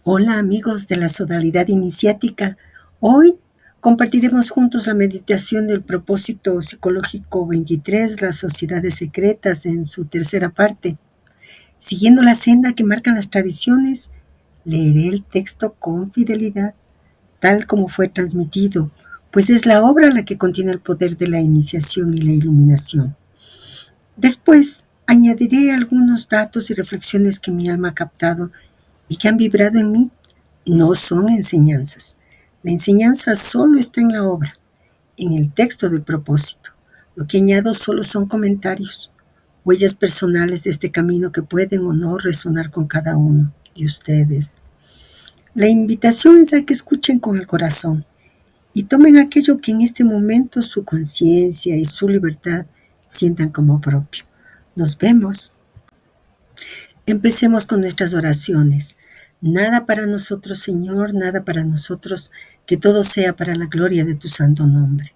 Hola amigos de la Sodalidad Iniciática. Hoy compartiremos juntos la meditación del propósito psicológico 23, las sociedades secretas, en su tercera parte. Siguiendo la senda que marcan las tradiciones, leeré el texto con fidelidad, tal como fue transmitido, pues es la obra la que contiene el poder de la iniciación y la iluminación. Después, añadiré algunos datos y reflexiones que mi alma ha captado y que han vibrado en mí. No son enseñanzas. La enseñanza solo está en la obra, en el texto del propósito. Lo que añado solo son comentarios, huellas personales de este camino que pueden o no resonar con cada uno de ustedes. La invitación es a que escuchen con el corazón y tomen aquello que en este momento su conciencia y su libertad sientan como propio. Nos vemos. Empecemos con nuestras oraciones. Nada para nosotros, Señor, nada para nosotros, que todo sea para la gloria de tu santo nombre.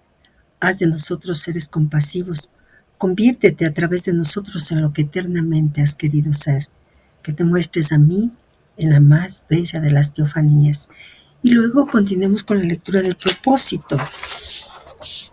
Haz de nosotros seres compasivos. Conviértete a través de nosotros en lo que eternamente has querido ser. Que te muestres a mí en la más bella de las teofanías. Y luego continuemos con la lectura del propósito.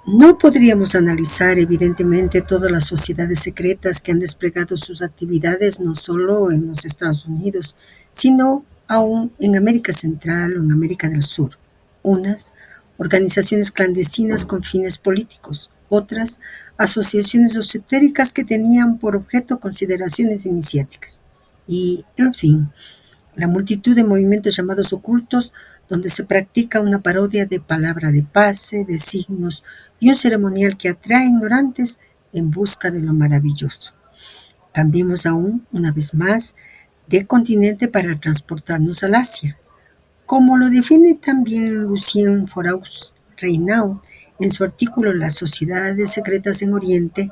No podríamos analizar evidentemente todas las sociedades secretas que han desplegado sus actividades no solo en los Estados Unidos, sino aún en América Central o en América del Sur. Unas, organizaciones clandestinas con fines políticos; otras, asociaciones esotéricas que tenían por objeto consideraciones iniciáticas. Y, en fin, la multitud de movimientos llamados ocultos, donde se practica una parodia de palabra de pase, de signos y un ceremonial que atrae ignorantes en busca de lo maravilloso. Cambiemos aún, una vez más, de continente para transportarnos al Asia. Como lo define también Lucien Foraus Reynaud en su artículo Las sociedades secretas en Oriente,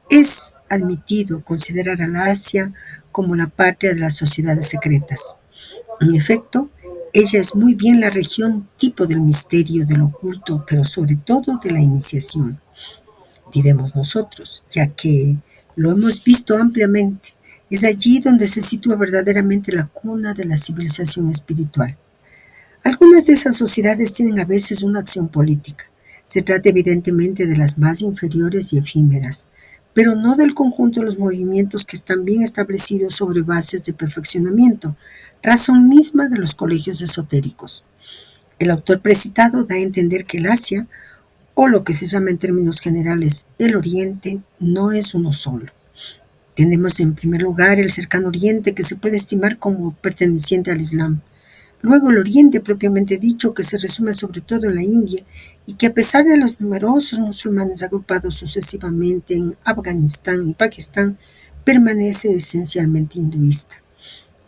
es admitido considerar a la Asia como la patria de las sociedades secretas. En efecto, ella es muy bien la región tipo del misterio, del oculto, pero sobre todo de la iniciación, diremos nosotros, ya que lo hemos visto ampliamente. Es allí donde se sitúa verdaderamente la cuna de la civilización espiritual. Algunas de esas sociedades tienen a veces una acción política. Se trata evidentemente de las más inferiores y efímeras, pero no del conjunto de los movimientos que están bien establecidos sobre bases de perfeccionamiento, razón misma de los colegios esotéricos. El autor precitado da a entender que el Asia, o lo que se llama en términos generales el Oriente, no es uno solo. Tenemos en primer lugar el cercano Oriente, que se puede estimar como perteneciente al Islam. Luego el Oriente propiamente dicho, que se resume sobre todo en la India y que, a pesar de los numerosos musulmanes agrupados sucesivamente en Afganistán y Pakistán, permanece esencialmente hinduista.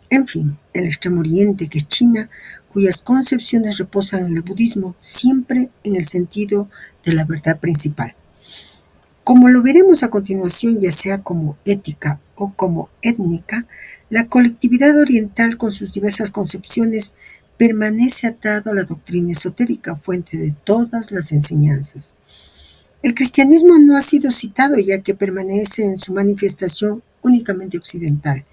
En fin, el Extremo Oriente, que es China, cuyas concepciones reposan en el budismo, siempre en el sentido de la verdad principal. Como lo veremos a continuación, ya sea como ética o como étnica, la colectividad oriental, con sus diversas concepciones, permanece atado a la doctrina esotérica, fuente de todas las enseñanzas. El cristianismo no ha sido citado, ya que permanece en su manifestación únicamente occidental.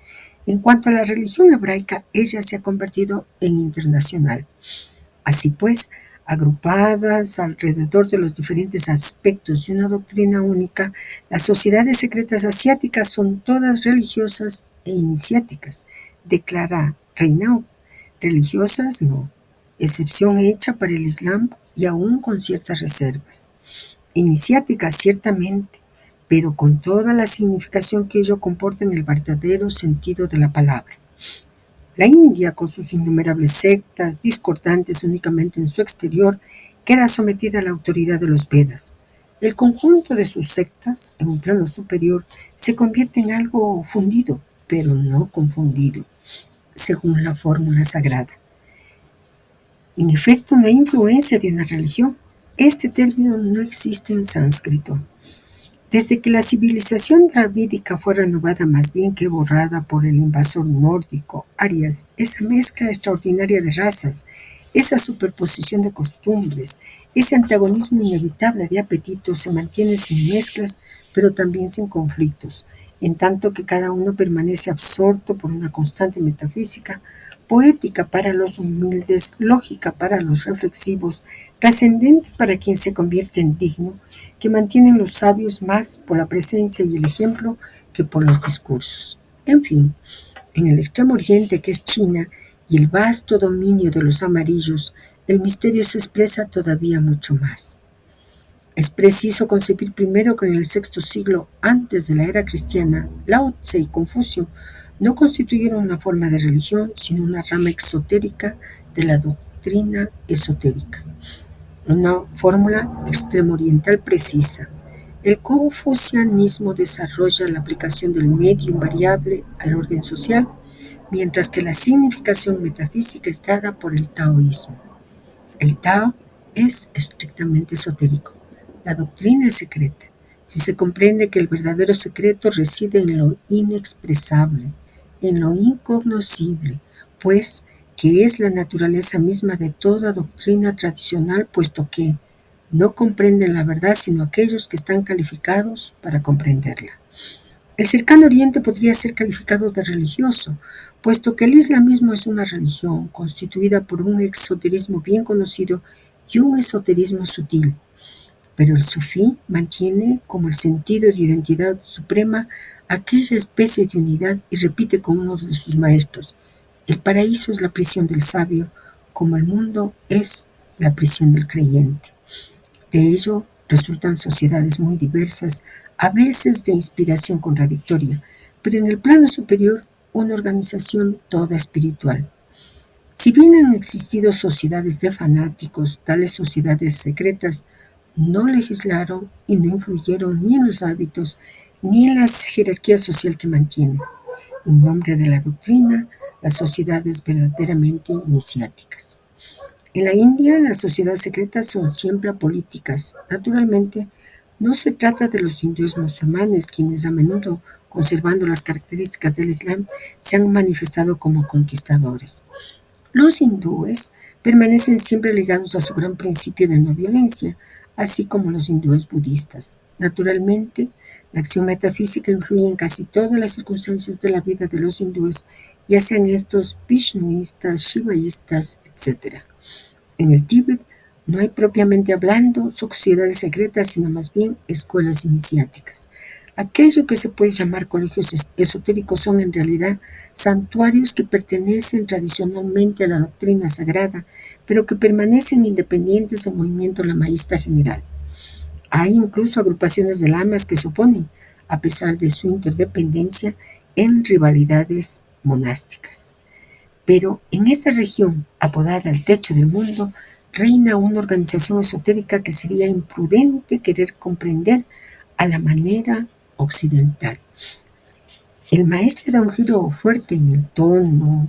En cuanto a la religión hebraica, ella se ha convertido en internacional. Así pues, agrupadas alrededor de los diferentes aspectos de una doctrina única, las sociedades secretas asiáticas son todas religiosas e iniciáticas, declara Reynaud. Religiosas no, excepción hecha para el Islam y aún con ciertas reservas. Iniciáticas ciertamente, pero con toda la significación que ello comporta en el verdadero sentido de la palabra. La India, con sus innumerables sectas, discordantes únicamente en su exterior, queda sometida a la autoridad de los Vedas. El conjunto de sus sectas, en un plano superior, se convierte en algo fundido, pero no confundido, según la fórmula sagrada. En efecto, no hay influencia de una religión. Este término no existe en sánscrito. Desde que la civilización dravídica fue renovada más bien que borrada por el invasor nórdico, Arias, esa mezcla extraordinaria de razas, esa superposición de costumbres, ese antagonismo inevitable de apetitos se mantiene sin mezclas, pero también sin conflictos, en tanto que cada uno permanece absorto por una constante metafísica, poética para los humildes, lógica para los reflexivos, trascendente para quien se convierte en digno, que mantienen los sabios más por la presencia y el ejemplo que por los discursos. En fin, en el extremo oriente que es China y el vasto dominio de los amarillos, el misterio se expresa todavía mucho más. Es preciso concebir primero que en el sexto siglo antes de la era cristiana, Lao Tse y Confucio no constituyeron una forma de religión, sino una rama exotérica de la doctrina esotérica. Una fórmula extremo oriental precisa. El confucianismo desarrolla la aplicación del medio invariable al orden social, mientras que la significación metafísica es dada por el taoísmo. El Tao es estrictamente esotérico. La doctrina es secreta. Si se comprende que el verdadero secreto reside en lo inexpresable, en lo incognoscible, pues que es la naturaleza misma de toda doctrina tradicional, puesto que no comprenden la verdad sino aquellos que están calificados para comprenderla. El cercano oriente podría ser calificado de religioso, puesto que el islamismo es una religión constituida por un esoterismo bien conocido y un esoterismo sutil, pero el sufí mantiene como el sentido de identidad suprema aquella especie de unidad y repite con uno de sus maestros: el paraíso es la prisión del sabio, como el mundo es la prisión del creyente. De ello resultan sociedades muy diversas, a veces de inspiración contradictoria, pero en el plano superior una organización toda espiritual. Si bien han existido sociedades de fanáticos, tales sociedades secretas no legislaron y no influyeron ni en los hábitos ni en la jerarquía social que mantienen. En nombre de la doctrina, las sociedades verdaderamente iniciáticas. En la India, las sociedades secretas son siempre apolíticas. Naturalmente, no se trata de los hindúes musulmanes, quienes a menudo, conservando las características del Islam, se han manifestado como conquistadores. Los hindúes permanecen siempre ligados a su gran principio de no violencia, así como los hindúes budistas. Naturalmente, la acción metafísica influye en casi todas las circunstancias de la vida de los hindúes, ya sean estos vishnuistas, shivaístas, etc. En el Tíbet no hay propiamente hablando sociedades secretas, sino más bien escuelas iniciáticas. Aquello que se puede llamar colegios esotéricos son en realidad santuarios que pertenecen tradicionalmente a la doctrina sagrada, pero que permanecen independientes del movimiento lamaísta general. Hay incluso agrupaciones de lamas que se oponen, a pesar de su interdependencia, en rivalidades monásticas. Pero en esta región, apodada el techo del mundo, reina una organización esotérica que sería imprudente querer comprender a la manera occidental. El maestro da un giro fuerte en el tono.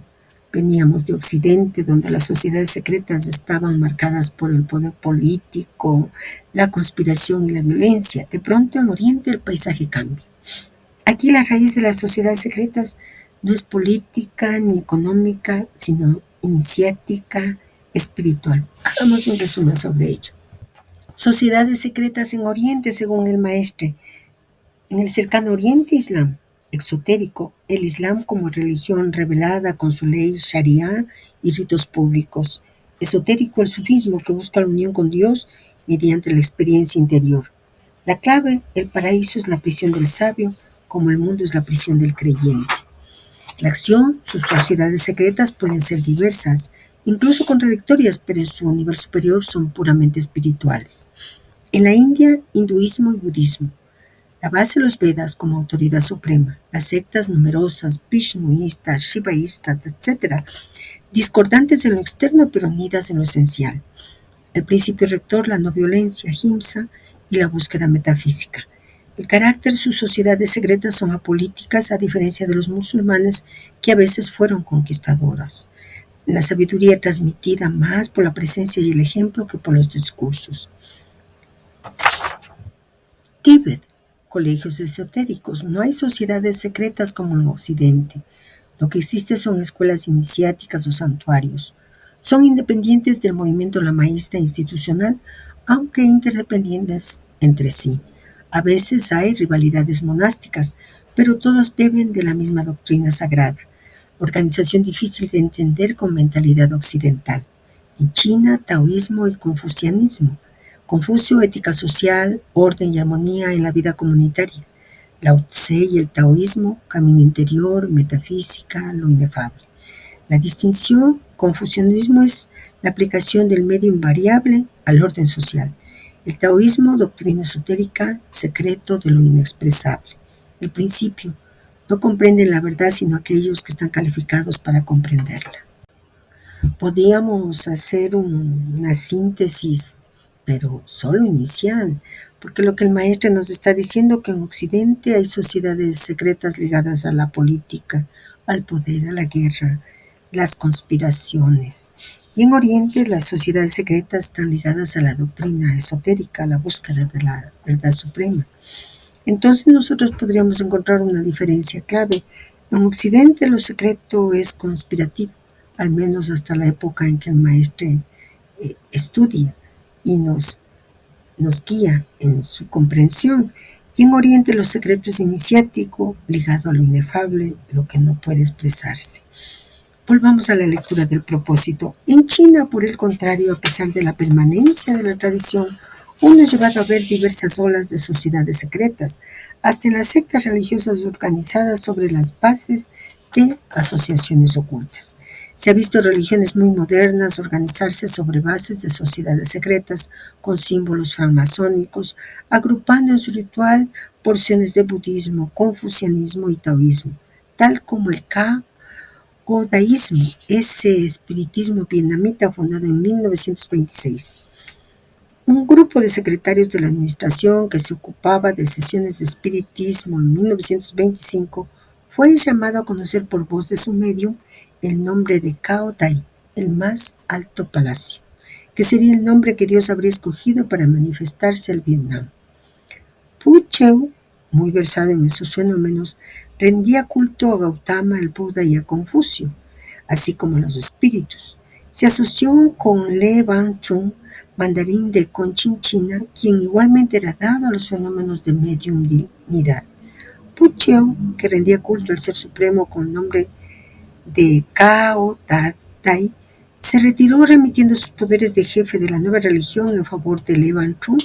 Veníamos de Occidente, donde las sociedades secretas estaban marcadas por el poder político, la conspiración y la violencia. De pronto en Oriente el paisaje cambia. Aquí la raíz de las sociedades secretas no es política ni económica, sino iniciática, espiritual. Hagamos un resumen sobre ello. Sociedades secretas en Oriente, según el maestre. En el cercano Oriente, Islam. Exotérico, el Islam como religión revelada con su ley Sharia y ritos públicos. Esotérico, el sufismo que busca la unión con Dios mediante la experiencia interior. La clave, el paraíso es la prisión del sabio, como el mundo es la prisión del creyente. La acción, sus sociedades secretas pueden ser diversas, incluso contradictorias, pero en su nivel superior son puramente espirituales. En la India, hinduismo y budismo. La base de los Vedas como autoridad suprema, las sectas numerosas, vishnuistas, shivaístas, etc., discordantes en lo externo pero unidas en lo esencial. El principio rector, la no violencia, ahimsa, y la búsqueda metafísica. El carácter de sus sociedades secretas son apolíticas, a diferencia de los musulmanes, que a veces fueron conquistadoras. La sabiduría transmitida más por la presencia y el ejemplo que por los discursos. Tíbet. Colegios esotéricos. No hay sociedades secretas como en Occidente. Lo que existe son escuelas iniciáticas o santuarios. Son independientes del movimiento lamaísta institucional, aunque interdependientes entre sí. A veces hay rivalidades monásticas, pero todas beben de la misma doctrina sagrada. organización difícil de entender con mentalidad occidental. En China, taoísmo y confucianismo. Confucio, ética social, orden y armonía en la vida comunitaria. Lao Tse y el taoísmo, camino interior, metafísica, lo inefable. La distinción, confucianismo es la aplicación del medio invariable al orden social. El taoísmo, doctrina esotérica, secreto de lo inexpresable. El principio, no comprenden la verdad sino aquellos que están calificados para comprenderla. Podíamos hacer una síntesis, pero solo inicial, porque lo que el maestro nos está diciendo que en Occidente hay sociedades secretas ligadas a la política, al poder, a la guerra, las conspiraciones. Y en Oriente las sociedades secretas están ligadas a la doctrina esotérica, a la búsqueda de la verdad suprema. Entonces nosotros podríamos encontrar una diferencia clave. En Occidente lo secreto es conspirativo, al menos hasta la época en que el maestro estudia y nos guía en su comprensión. Y en Oriente lo secreto es iniciático, ligado a lo inefable, lo que no puede expresarse. Volvamos a la lectura del propósito. En China, por el contrario, a pesar de la permanencia de la tradición, uno es llevado a ver diversas olas de sociedades secretas, hasta en las sectas religiosas organizadas sobre las bases de asociaciones ocultas. Se ha visto religiones muy modernas organizarse sobre bases de sociedades secretas con símbolos francmasónicos, agrupando en su ritual porciones de budismo, confucianismo y taoísmo, tal como el Daísmo, ese espiritismo vietnamita fundado en 1926. Un grupo de secretarios de la administración que se ocupaba de sesiones de espiritismo en 1925 fue llamado a conocer por voz de su medium el nombre de Cao Dai, el más alto palacio, que sería el nombre que Dios habría escogido para manifestarse al Vietnam. Pu Cheu, muy versado en esos fenómenos, rendía culto a Gautama, el Buda y a Confucio, así como a los espíritus. Se asoció con Le Van Trung, mandarín de Conchinchina, quien igualmente era dado a los fenómenos de mediumnidad. Pu Cheu, que rendía culto al Ser Supremo con el nombre de Cao Tai, se retiró remitiendo sus poderes de jefe de la nueva religión en favor de Le Van Trung,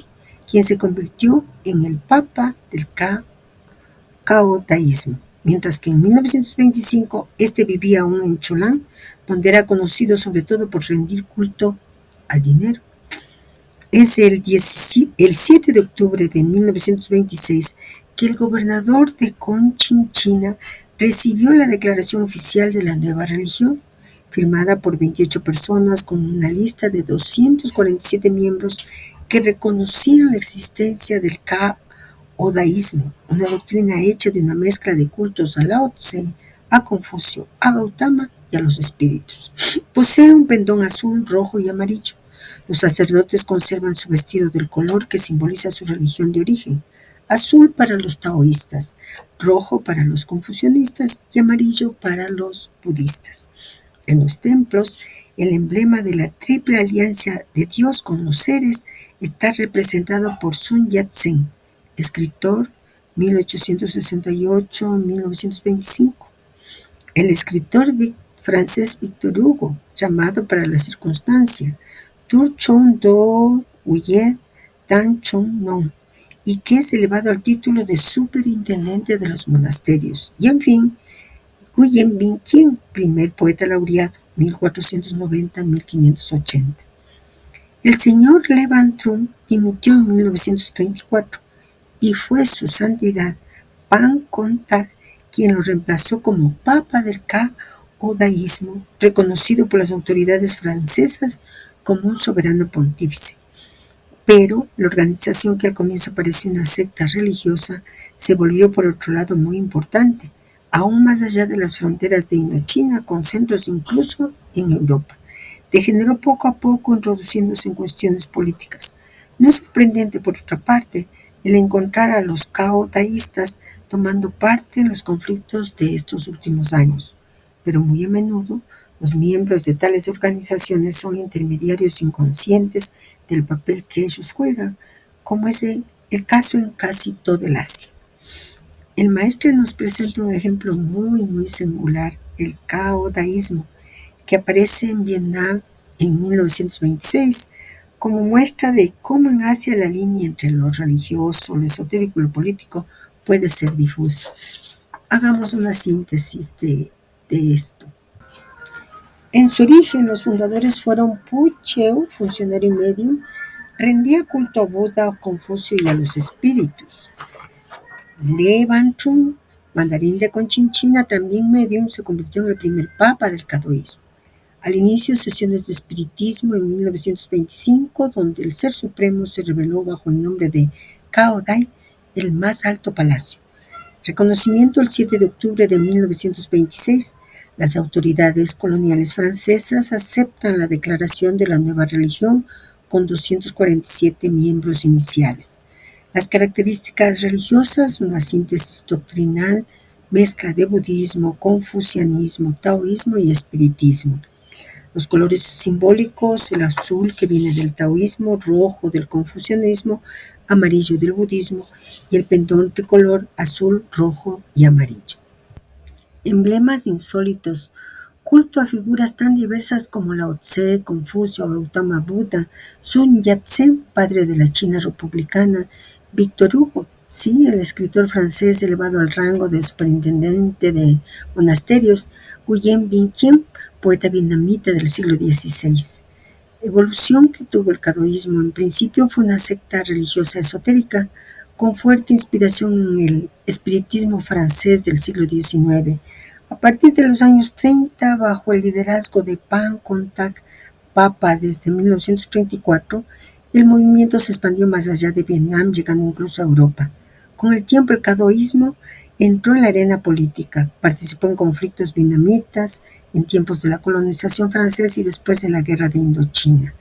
quien se convirtió en el papa del caotaísmo, mientras que en 1925 este vivía aún en Cholán, donde era conocido sobre todo por rendir culto al dinero. Es el 7 de octubre de 1926 que el gobernador de Conchinchina recibió la declaración oficial de la nueva religión, firmada por 28 personas con una lista de 247 miembros que reconocían la existencia del caodaísmo, una doctrina hecha de una mezcla de cultos a Lao Tse, a Confucio, a Gautama y a los espíritus. Posee un pendón azul, rojo y amarillo. Los sacerdotes conservan su vestido del color que simboliza su religión de origen: azul para los taoístas, rojo para los confucianistas y amarillo para los budistas. En los templos, el emblema de la triple alianza de Dios con los seres está representado por Sun Yat-sen, escritor 1868-1925. El escritor francés Victor Hugo, llamado para la circunstancia Tur Chon Do Huyet Tan Chon Non, y que es elevado al título de superintendente de los monasterios. Y en fin, Nguyen Binh Khiem, primer poeta laureado, 1490-1580. El señor Le Van Trung dimitió en 1934 y fue su santidad Pan Con Tak quien lo reemplazó como papa del caodaísmo, reconocido por las autoridades francesas como un soberano pontífice. Pero la organización, que al comienzo parecía una secta religiosa, se volvió por otro lado muy importante, aún más allá de las fronteras de Indochina, con centros incluso en Europa. Degeneró poco a poco, introduciéndose en cuestiones políticas. No es sorprendente, por otra parte, el encontrar a los caodaístas tomando parte en los conflictos de estos últimos años, pero muy a menudo los miembros de tales organizaciones son intermediarios inconscientes del papel que ellos juegan, como es el caso en casi todo el Asia. El maestro nos presenta un ejemplo muy singular el caodaísmo, que aparece en Vietnam en 1926 como muestra de cómo en Asia la línea entre lo religioso, lo esotérico y lo político puede ser difusa. Hagamos una síntesis de esto. En su origen, los fundadores fueron Pu Cheu, funcionario y medium, rendía culto a Buda, a Confucio y a los espíritus. Le Banchun, mandarín de Conchinchina, también medium, se convirtió en el primer papa del caodaísmo. Al inicio, sesiones de espiritismo en 1925, donde el Ser Supremo se reveló bajo el nombre de Cao Dai, el más alto palacio. Reconocimiento el 7 de octubre de 1926, las autoridades coloniales francesas aceptan la declaración de la nueva religión con 247 miembros iniciales. Las características religiosas, una síntesis doctrinal, mezcla de budismo, confucianismo, taoísmo y espiritismo. Los colores simbólicos, el azul que viene del taoísmo, rojo del confucianismo, amarillo del budismo y el pendón tricolor azul, rojo y amarillo. Emblemas insólitos, culto a figuras tan diversas como Lao Tse, Confucio, Gautama Buda, Sun Yat-sen, padre de la China republicana, Victor Hugo, sí, el escritor francés elevado al rango de superintendente de monasterios, Nguyen Binh Khiem, poeta vietnamita del siglo XVI. Evolución que tuvo el caodaísmo. En principio fue una secta religiosa esotérica con fuerte inspiración en el espiritismo francés del siglo XIX. A partir de los años 30, bajo el liderazgo de Pan Contact Papa desde 1934, el movimiento se expandió más allá de Vietnam, llegando incluso a Europa. Con el tiempo, el caodaísmo entró en la arena política, participó en conflictos vietnamitas, en tiempos de la colonización francesa y después de la guerra de Indochina.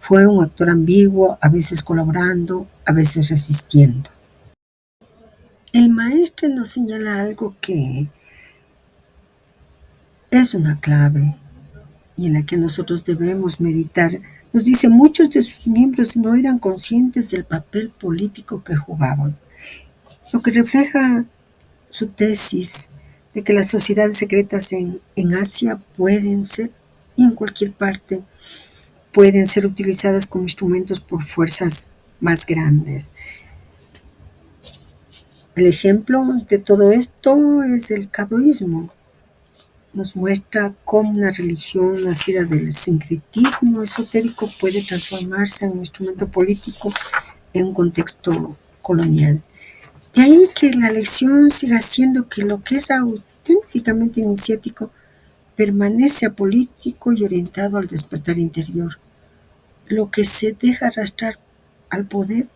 Fue un actor ambiguo, a veces colaborando, a veces resistiendo. El maestro nos señala algo que es una clave y en la que nosotros debemos meditar. Nos dice, muchos de sus miembros no eran conscientes del papel político que jugaban, lo que refleja su tesis de que las sociedades secretas en Asia pueden ser, y en cualquier parte, pueden ser utilizadas como instrumentos por fuerzas más grandes. El ejemplo de todo esto es el caodaísmo. Nos muestra cómo una religión nacida del sincretismo esotérico puede transformarse en un instrumento político en un contexto colonial. De ahí que la lección siga siendo que lo que es auténticamente iniciático permanece apolítico y orientado al despertar interior. Lo que se deja arrastrar al poder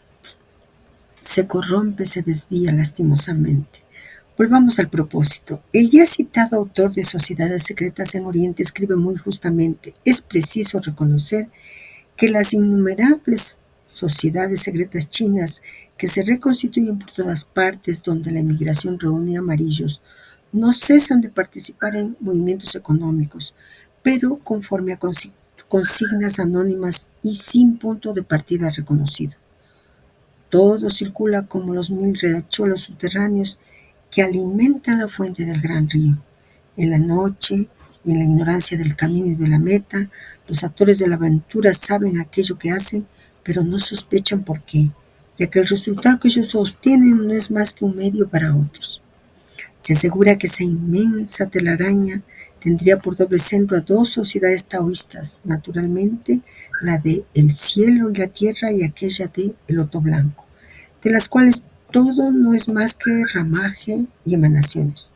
se corrompe, se desvía lastimosamente. Volvamos al propósito. El ya citado autor de Sociedades Secretas en Oriente escribe muy justamente: es preciso reconocer que las innumerables sociedades secretas chinas que se reconstituyen por todas partes donde la emigración reúne amarillos no cesan de participar en movimientos económicos, pero conforme a consignas anónimas y sin punto de partida reconocido. Todo circula como los 1000 riachuelos subterráneos que alimentan la fuente del gran río. En la noche y en la ignorancia del camino y de la meta, los actores de la aventura saben aquello que hacen, pero no sospechan por qué, ya que el resultado que ellos obtienen no es más que un medio para otros. Se asegura que esa inmensa telaraña tendría por doble centro a dos sociedades taoístas, naturalmente la de el cielo y la tierra y aquella de el loto blanco, de las cuales todo no es más que ramaje y emanaciones.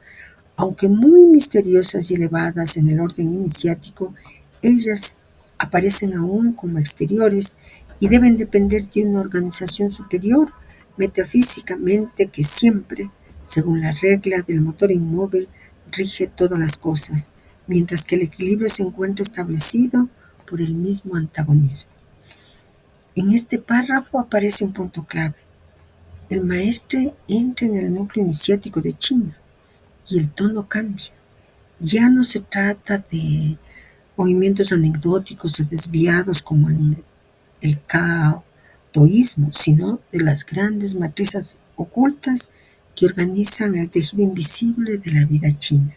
Aunque muy misteriosas y elevadas en el orden iniciático, ellas aparecen aún como exteriores y deben depender de una organización superior, metafísicamente, que siempre, según la regla del motor inmóvil, rige todas las cosas, mientras que el equilibrio se encuentra establecido por el mismo antagonismo. En este párrafo aparece un punto clave. El maestre entra en el núcleo iniciático de China y el tono cambia. Ya no se trata de movimientos anecdóticos o desviados como en el caodaísmo, sino de las grandes matrices ocultas que organizan el tejido invisible de la vida china.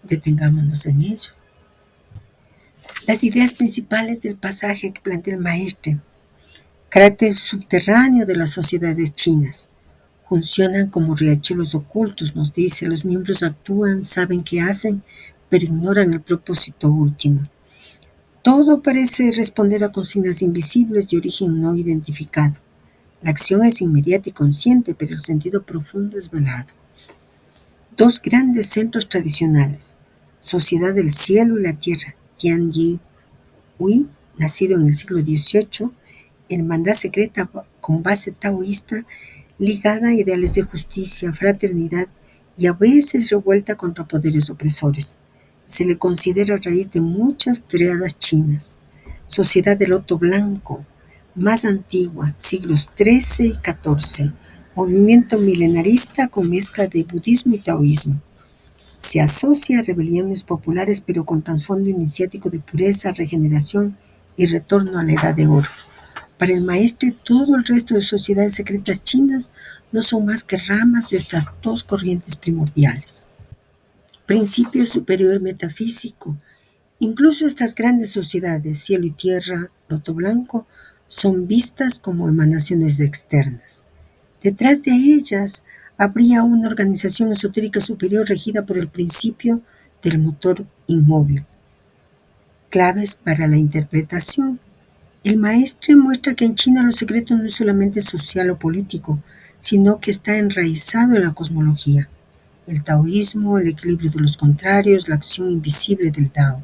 Detengámonos en ello. Las ideas principales del pasaje que plantea el maestre: carácter subterráneo de las sociedades chinas. Funcionan como riachuelos ocultos, nos dice. Los miembros actúan, saben qué hacen, pero ignoran el propósito último. Todo parece responder a consignas invisibles de origen no identificado. La acción es inmediata y consciente, pero el sentido profundo es velado. Dos grandes centros tradicionales: Sociedad del Cielo y la Tierra, Tianyi Hui, nacido en el siglo XVIII, hermandad secreta con base taoísta, ligada a ideales de justicia, fraternidad y a veces revuelta contra poderes opresores. Se le considera raíz de muchas triadas chinas. Sociedad del Loto Blanco, más antigua, siglos XIII y XIV, movimiento milenarista con mezcla de budismo y taoísmo. Se asocia a rebeliones populares, pero con trasfondo iniciático de pureza, regeneración y retorno a la Edad de Oro. Para el maestre, todo el resto de sociedades secretas chinas no son más que ramas de estas dos corrientes primordiales. Principio superior metafísico. Incluso estas grandes sociedades, cielo y tierra, loto blanco, son vistas como emanaciones externas. Detrás de ellas habría una organización esotérica superior regida por el principio del motor inmóvil. Claves para la interpretación. El maestre muestra que en China lo secreto no es solamente social o político, sino que está enraizado en la cosmología, el taoísmo, el equilibrio de los contrarios, la acción invisible del Tao.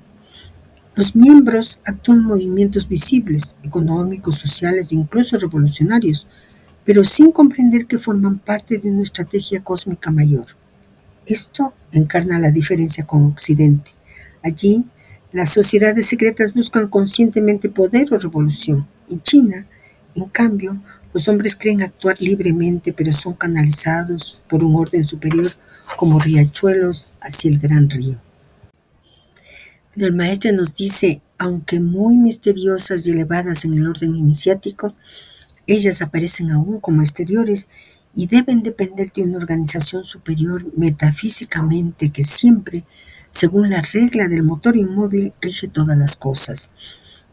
Los miembros actúan en movimientos visibles, económicos, sociales e incluso revolucionarios, pero sin comprender que forman parte de una estrategia cósmica mayor. Esto encarna la diferencia con Occidente. Allí, las sociedades secretas buscan conscientemente poder o revolución. En China, en cambio, los hombres creen actuar libremente, pero son canalizados por un orden superior como riachuelos hacia el gran río. El maestro nos dice: aunque muy misteriosas y elevadas en el orden iniciático, ellas aparecen aún como exteriores y deben depender de una organización superior metafísicamente que siempre, según la regla del motor inmóvil, rige todas las cosas,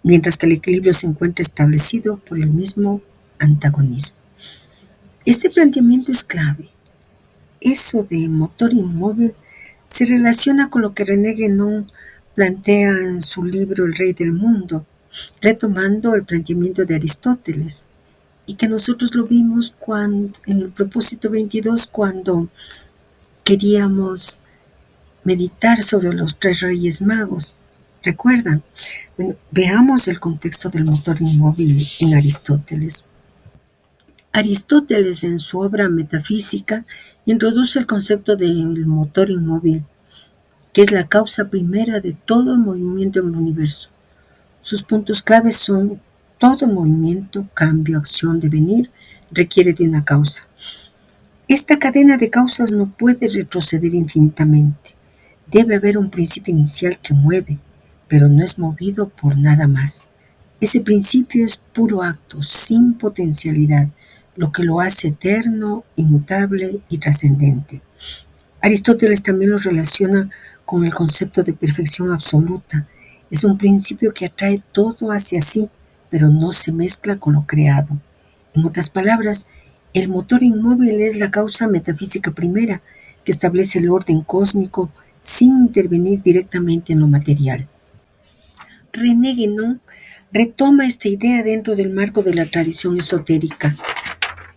mientras que el equilibrio se encuentra establecido por el mismo antagonismo. Este planteamiento es clave. Eso de motor inmóvil se relaciona con lo que René Guénon plantea en su libro El Rey del Mundo, retomando el planteamiento de Aristóteles, y que nosotros lo vimos en el propósito 22, cuando queríamos meditar sobre los tres reyes magos. ¿Recuerdan? Bueno, veamos el contexto del motor inmóvil en Aristóteles. Aristóteles, en su obra Metafísica, introduce el concepto del motor inmóvil, que es la causa primera de todo el movimiento en el universo. Sus puntos claves son: todo movimiento, cambio, acción, devenir, requiere de una causa. Esta cadena de causas no puede retroceder infinitamente. Debe haber un principio inicial que mueve, pero no es movido por nada más. Ese principio es puro acto, sin potencialidad, lo que lo hace eterno, inmutable y trascendente. Aristóteles también lo relaciona con el concepto de perfección absoluta. Es un principio que atrae todo hacia sí, pero no se mezcla con lo creado. En otras palabras, el motor inmóvil es la causa metafísica primera, que establece el orden cósmico sin intervenir directamente en lo material. René Guénon retoma esta idea dentro del marco de la tradición esotérica.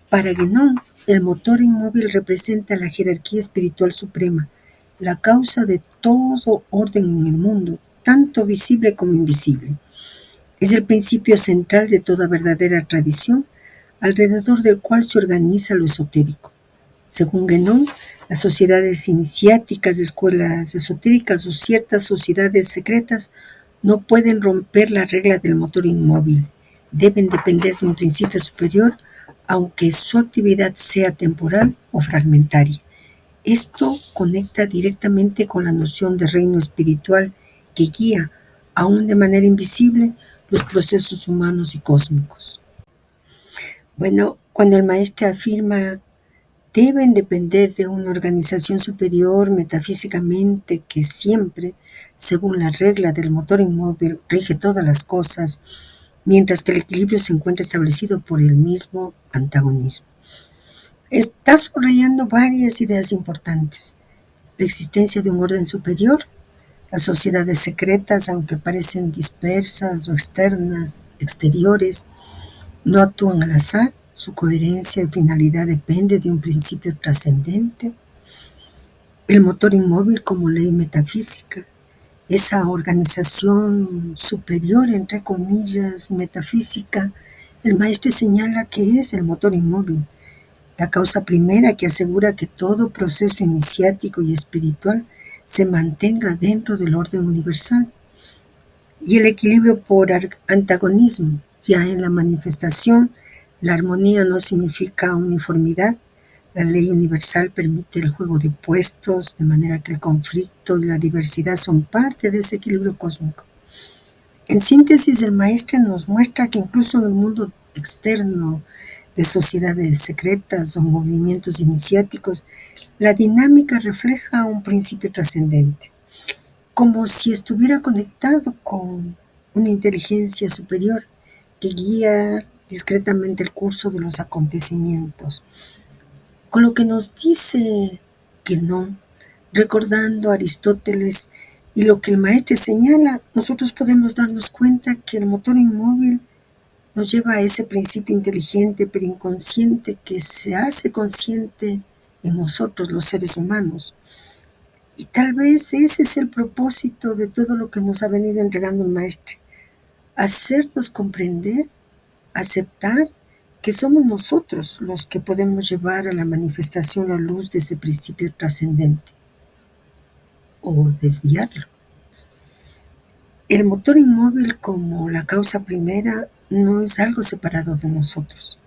Para Guénon, el motor inmóvil representa la jerarquía espiritual suprema, la causa de todo orden en el mundo, tanto visible como invisible. Es el principio central de toda verdadera tradición, alrededor del cual se organiza lo esotérico. Según Guénon, las sociedades iniciáticas, escuelas esotéricas o ciertas sociedades secretas no pueden romper la regla del motor inmóvil. Deben depender de un principio superior, aunque su actividad sea temporal o fragmentaria. Esto conecta directamente con la noción de reino espiritual que guía, aún de manera invisible, los procesos humanos y cósmicos. Bueno, cuando el maestro afirma deben depender de una organización superior metafísicamente que siempre, según la regla del motor inmóvil, rige todas las cosas, mientras que el equilibrio se encuentra establecido por el mismo antagonismo. Está subrayando varias ideas importantes. La existencia de un orden superior, las sociedades secretas, aunque parecen dispersas o externas, exteriores, no actúan al azar, su coherencia y finalidad depende de un principio trascendente. El motor inmóvil como ley metafísica, esa organización superior, entre comillas, metafísica, el maestro señala que es el motor inmóvil, la causa primera que asegura que todo proceso iniciático y espiritual se mantenga dentro del orden universal. Y el equilibrio por antagonismo, ya en la manifestación, la armonía no significa uniformidad. La ley universal permite el juego de puestos, de manera que el conflicto y la diversidad son parte de ese equilibrio cósmico. En síntesis, el maestro nos muestra que incluso en el mundo externo de sociedades secretas o movimientos iniciáticos, la dinámica refleja un principio trascendente, como si estuviera conectado con una inteligencia superior que guía discretamente el curso de los acontecimientos. Con lo que nos dice que no, recordando a Aristóteles y lo que el maestro señala, nosotros podemos darnos cuenta que el motor inmóvil nos lleva a ese principio inteligente pero inconsciente que se hace consciente en nosotros los seres humanos. Y tal vez ese es el propósito de todo lo que nos ha venido entregando el maestro, hacernos comprender, aceptar que somos nosotros los que podemos llevar a la manifestación la luz de ese principio trascendente o desviarlo. El motor inmóvil como la causa primera no es algo separado de nosotros,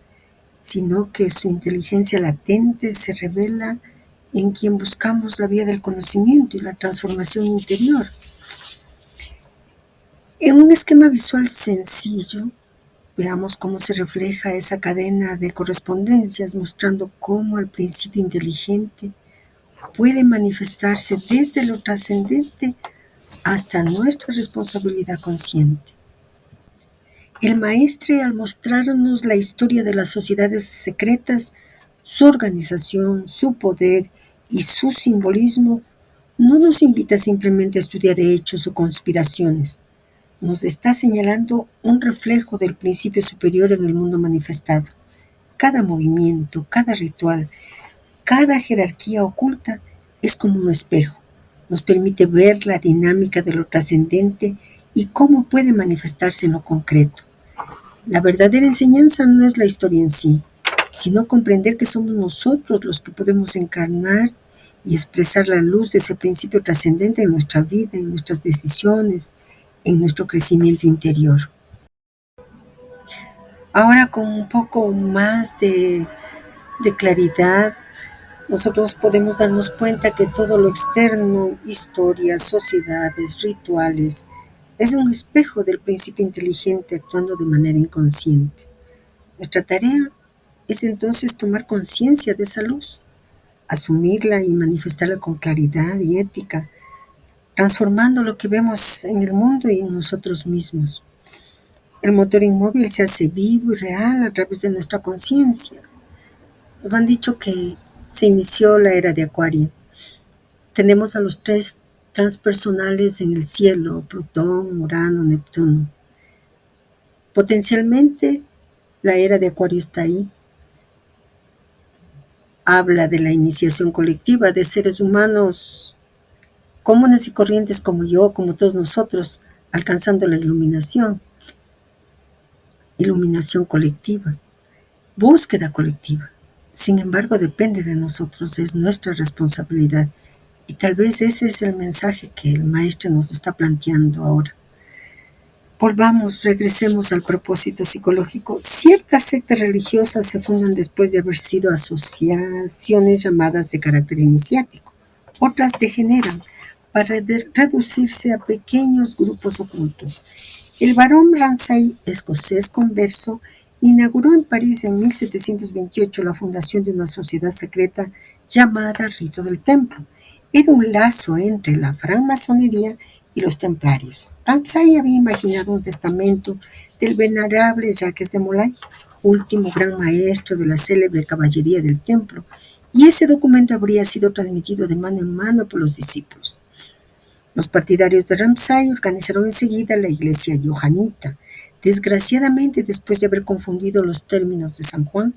sino que su inteligencia latente se revela en quien buscamos la vía del conocimiento y la transformación interior. En un esquema visual sencillo, veamos cómo se refleja esa cadena de correspondencias, mostrando cómo el principio inteligente puede manifestarse desde lo trascendente hasta nuestra responsabilidad consciente. El maestre, al mostrarnos la historia de las sociedades secretas, su organización, su poder y su simbolismo, no nos invita simplemente a estudiar hechos o conspiraciones. Nos está señalando un reflejo del principio superior en el mundo manifestado. Cada movimiento, cada ritual, cada jerarquía oculta es como un espejo. Nos permite ver la dinámica de lo trascendente y cómo puede manifestarse en lo concreto. La verdadera enseñanza no es la historia en sí, sino comprender que somos nosotros los que podemos encarnar y expresar la luz de ese principio trascendente en nuestra vida, en nuestras decisiones, en nuestro crecimiento interior. Ahora con un poco más de claridad, nosotros podemos darnos cuenta que todo lo externo, historias, sociedades, rituales, es un espejo del principio inteligente actuando de manera inconsciente. Nuestra tarea es entonces tomar conciencia de esa luz, asumirla y manifestarla con claridad y ética, transformando lo que vemos en el mundo y en nosotros mismos. El motor inmóvil se hace vivo y real a través de nuestra conciencia. Nos han dicho que se inició la era de Acuario. Tenemos a los tres transpersonales en el cielo: Plutón, Urano, Neptuno. Potencialmente, la era de Acuario está ahí. Habla de la iniciación colectiva de seres humanos comunes y corrientes como yo, como todos nosotros, alcanzando la iluminación. Iluminación colectiva, búsqueda colectiva. Sin embargo, depende de nosotros, es nuestra responsabilidad. Y tal vez ese es el mensaje que el maestro nos está planteando ahora. Volvamos, regresemos al propósito psicológico. Ciertas sectas religiosas se fundan después de haber sido asociaciones llamadas de carácter iniciático. Otras degeneran para reducirse a pequeños grupos ocultos. El barón Ramsay, escocés converso, inauguró en París en 1728 la fundación de una sociedad secreta llamada Rito del Templo. Era un lazo entre la francmasonería y los templarios. Ramsay había imaginado un testamento del venerable Jacques de Molay, último gran maestro de la célebre caballería del templo, y ese documento habría sido transmitido de mano en mano por los discípulos. Los partidarios de Ramsay organizaron enseguida la iglesia johanita. Desgraciadamente, después de haber confundido los términos de San Juan,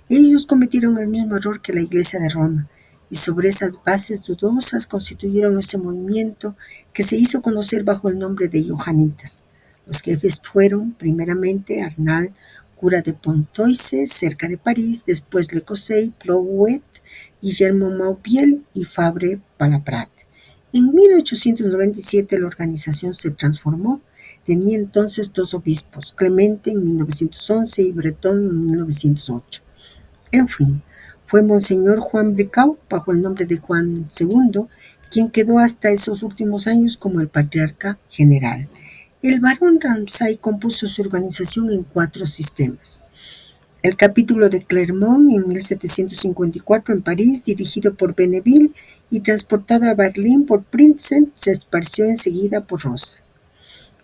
ellos cometieron el mismo error que la iglesia de Roma, y sobre esas bases dudosas constituyeron ese movimiento que se hizo conocer bajo el nombre de johanitas. Los jefes fueron, primeramente, Arnal, cura de Pontoise, cerca de París, después Le Cossey, Plouet, Guillermo Maubiel y Fabre Palaprat. En 1897 la organización se transformó. Tenía entonces dos obispos, Clemente en 1911 y Bretón en 1908. En fin, fue Monseñor Juan Bricau, bajo el nombre de Juan II, quien quedó hasta esos últimos años como el patriarca general. El barón Ramsay compuso su organización en 4 sistemas. El capítulo de Clermont en 1754 en París, dirigido por Benneville y transportado a Berlín por Printzen, se esparció enseguida por Rosa.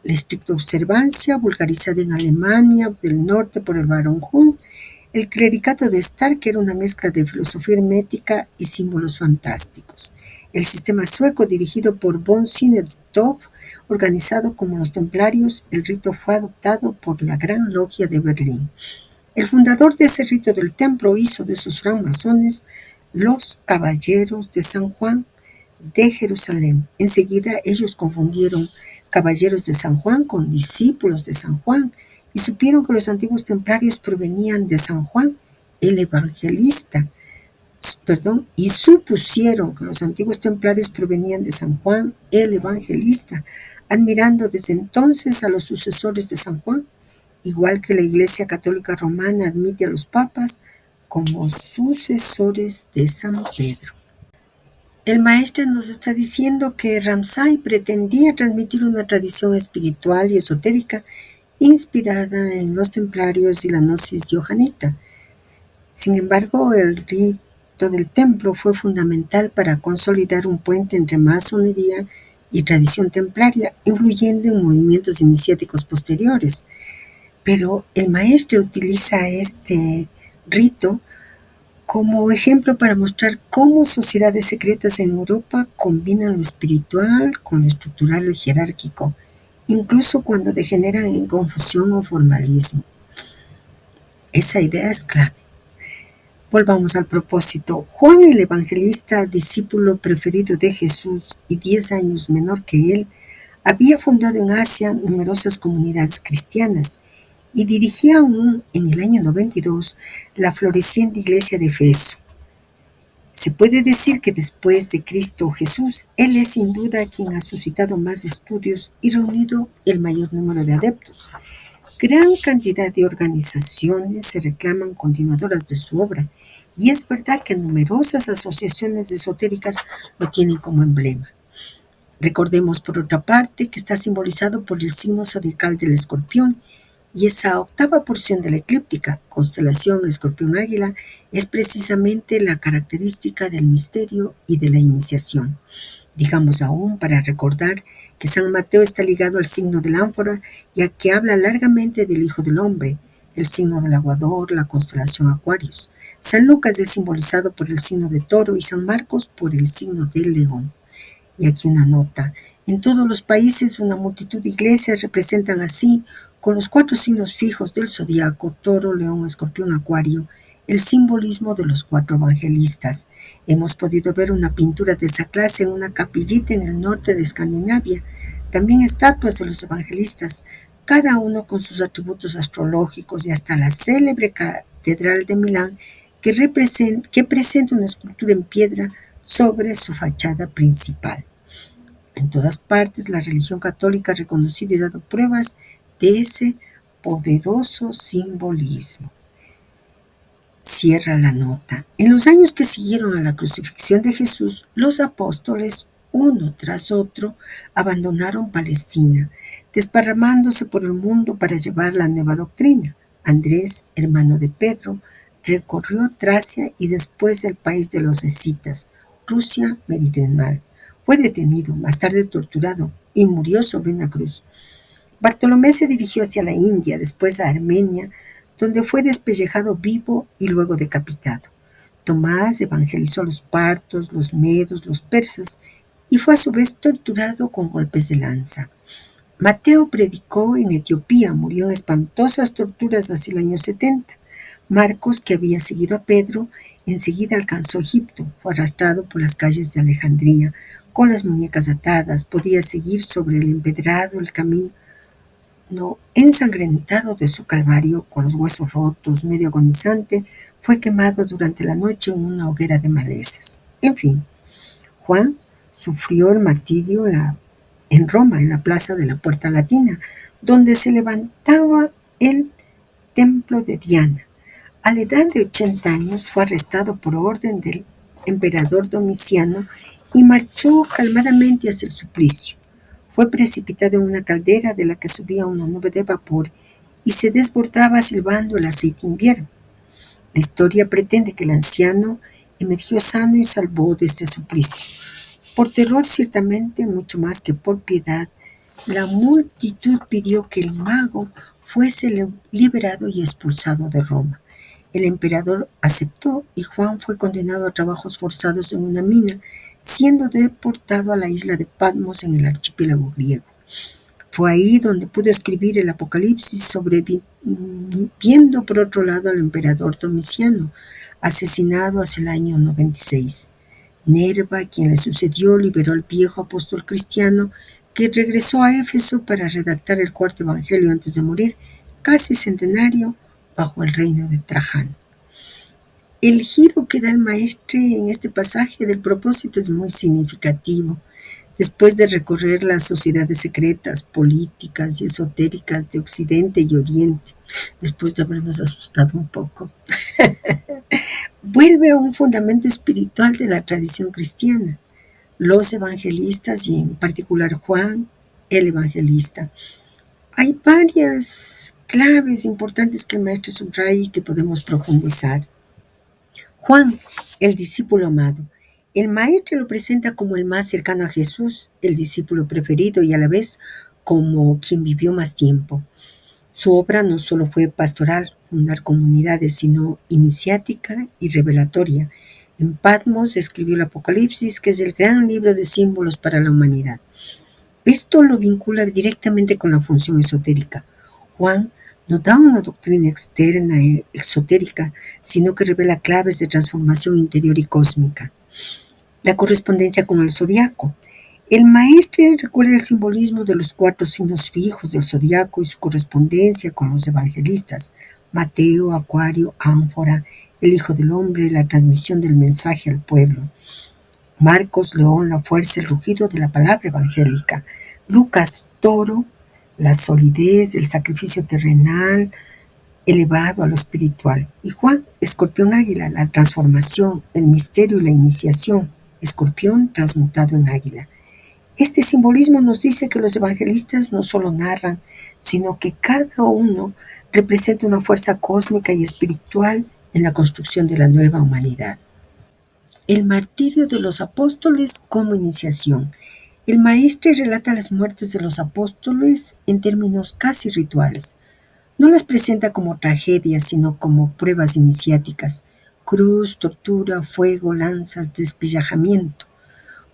La estricta observancia, vulgarizada en Alemania del Norte por el barón Hund. El clericato de Stark era una mezcla de filosofía hermética y símbolos fantásticos. El sistema sueco, dirigido por von Sinedorf, organizado como los templarios, el rito fue adoptado por la Gran Logia de Berlín. El fundador de ese rito del templo hizo de sus francmasones los caballeros de San Juan de Jerusalén. Enseguida ellos confundieron caballeros de San Juan con discípulos de San Juan y supieron que los antiguos templarios provenían de San Juan el Evangelista. Y supusieron que los antiguos templarios provenían de San Juan el Evangelista, admirando desde entonces a los sucesores de San Juan, igual que la Iglesia Católica Romana admite a los papas como sucesores de San Pedro. El maestro nos está diciendo que Ramsay pretendía transmitir una tradición espiritual y esotérica inspirada en los templarios y la gnosis johanita. Sin embargo, el rito del templo fue fundamental para consolidar un puente entre masonería y tradición templaria, influyendo en movimientos iniciáticos posteriores. Pero el maestro utiliza este rito como ejemplo para mostrar cómo sociedades secretas en Europa combinan lo espiritual con lo estructural y jerárquico, incluso cuando degeneran en confusión o formalismo. Esa idea es clave. Volvamos al propósito. Juan el Evangelista, discípulo preferido de Jesús y 10 años menor que él, había fundado en Asia numerosas comunidades cristianas y dirigía aún en el año 92 la floreciente iglesia de Efeso. Se puede decir que después de Cristo Jesús, Él es sin duda quien ha suscitado más estudios y reunido el mayor número de adeptos. Gran cantidad de organizaciones se reclaman continuadoras de su obra, y es verdad que numerosas asociaciones esotéricas lo tienen como emblema. Recordemos, por otra parte, que está simbolizado por el signo zodiacal del Escorpión, y esa octava porción de la eclíptica, constelación Escorpión-Águila, es precisamente la característica del misterio y de la iniciación. Digamos aún, para recordar, que San Mateo está ligado al signo del ánfora, ya que habla largamente del Hijo del Hombre, el signo del aguador, la constelación Acuarios. San Lucas es simbolizado por el signo de Toro y San Marcos por el signo del León. Y aquí una nota. En todos los países una multitud de iglesias representan así, con los 4 signos fijos del zodiaco, Toro, León, Escorpión, Acuario, el simbolismo de los 4 evangelistas. Hemos podido ver una pintura de esa clase en una capillita en el norte de Escandinavia. También estatuas de los evangelistas, cada uno con sus atributos astrológicos, y hasta la célebre catedral de Milán que presenta una escultura en piedra sobre su fachada principal. En todas partes la religión católica ha reconocido y dado pruebas de ese poderoso simbolismo. Cierra la nota. En los años que siguieron a la crucifixión de Jesús, los apóstoles, uno tras otro, abandonaron Palestina, desparramándose por el mundo para llevar la nueva doctrina. Andrés, hermano de Pedro, recorrió Tracia y después el país de los escitas, Rusia meridional. Fue detenido, más tarde torturado, y murió sobre una cruz. Bartolomé se dirigió hacia la India, después a Armenia, donde fue despellejado vivo y luego decapitado. Tomás evangelizó a los partos, los medos, los persas, y fue a su vez torturado con golpes de lanza. Mateo predicó en Etiopía, murió en espantosas torturas hacia el año 70. Marcos, que había seguido a Pedro, enseguida alcanzó Egipto, fue arrastrado por las calles de Alejandría, con las muñecas atadas, podía seguir sobre el empedrado el camino ensangrentado de su calvario, con los huesos rotos, medio agonizante, fue quemado durante la noche en una hoguera de malezas. En fin, Juan sufrió el martirio en Roma, en la plaza de la Puerta Latina, donde se levantaba el templo de Diana. A la edad de 80 años fue arrestado por orden del emperador Domiciano y marchó calmadamente hacia el suplicio. Fue precipitado en una caldera de la que subía una nube de vapor y se desbordaba silbando el aceite invierno. La historia pretende que el anciano emergió sano y salvo de este suplicio. Por terror, ciertamente, mucho más que por piedad, la multitud pidió que el mago fuese liberado y expulsado de Roma. El emperador aceptó y Juan fue condenado a trabajos forzados en una mina, siendo deportado a la isla de Patmos en el archipiélago griego. Fue ahí donde pudo escribir el Apocalipsis, sobreviviendo por otro lado al emperador Domiciano, asesinado hacia el año 96. Nerva, quien le sucedió, liberó al viejo apóstol cristiano, que regresó a Éfeso para redactar el cuarto evangelio antes de morir, casi centenario, bajo el reino de Trajano. El giro que da el maestre en este pasaje del propósito es muy significativo. Después de recorrer las sociedades secretas, políticas y esotéricas de Occidente y Oriente, después de habernos asustado un poco, vuelve a un fundamento espiritual de la tradición cristiana. Los evangelistas, y en particular Juan, el evangelista. Hay varias claves importantes que el maestro subraya y que podemos profundizar. Juan, el discípulo amado. El maestro lo presenta como el más cercano a Jesús, el discípulo preferido y a la vez como quien vivió más tiempo. Su obra no solo fue pastoral, fundar comunidades, sino iniciática y revelatoria. En Patmos escribió el Apocalipsis, que es el gran libro de símbolos para la humanidad. Esto lo vincula directamente con la función esotérica. Juan no da una doctrina externa exotérica, sino que revela claves de transformación interior y cósmica. La correspondencia con el zodiaco. El maestre recuerda el simbolismo de los 4 signos fijos del zodiaco y su correspondencia con los evangelistas: Mateo, Acuario, Ánfora, el Hijo del Hombre, la transmisión del mensaje al pueblo. Marcos, León, la fuerza, el rugido de la palabra evangélica. Lucas, Toro, la solidez, el sacrificio terrenal elevado a lo espiritual. Y Juan, Escorpión, Águila, la transformación, el misterio y la iniciación. Escorpión transmutado en águila. Este simbolismo nos dice que los evangelistas no solo narran, sino que cada uno representa una fuerza cósmica y espiritual en la construcción de la nueva humanidad. El martirio de los apóstoles como iniciación. El maestre relata las muertes de los apóstoles en términos casi rituales. No las presenta como tragedias, sino como pruebas iniciáticas: cruz, tortura, fuego, lanzas, despellejamiento.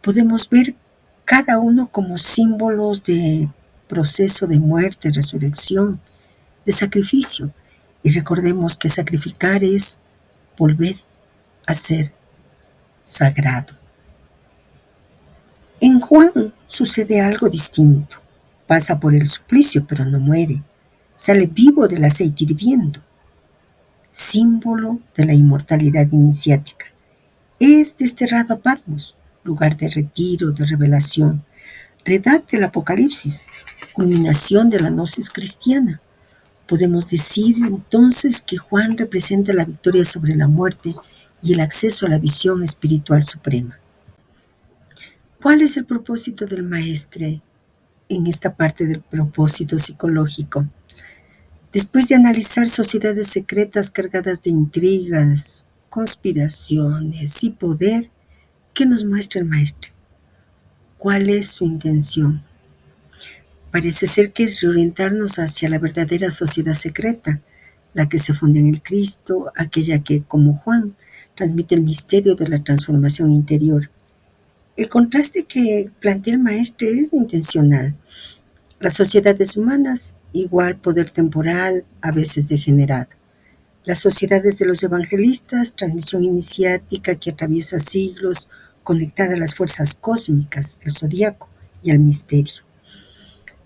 Podemos ver cada uno como símbolos de proceso de muerte, resurrección, de sacrificio. Y recordemos que sacrificar es volver a ser sagrado. En Juan sucede algo distinto. Pasa por el suplicio, pero no muere. Sale vivo del aceite hirviendo, símbolo de la inmortalidad iniciática. Es desterrado a Patmos, lugar de retiro, de revelación. Redacta el Apocalipsis, culminación de la gnosis cristiana. Podemos decir entonces que Juan representa la victoria sobre la muerte y el acceso a la visión espiritual suprema. ¿Cuál es el propósito del maestre en esta parte del propósito psicológico? Después de analizar sociedades secretas cargadas de intrigas, conspiraciones y poder, ¿qué nos muestra el maestro? ¿Cuál es su intención? Parece ser que es reorientarnos hacia la verdadera sociedad secreta, la que se funda en el Cristo, aquella que, como Juan, transmite el misterio de la transformación interior. El contraste que plantea el maestro es intencional. Las sociedades humanas, igual poder temporal, a veces degenerado. Las sociedades de los evangelistas, transmisión iniciática que atraviesa siglos, conectada a las fuerzas cósmicas, el zodiaco y al misterio.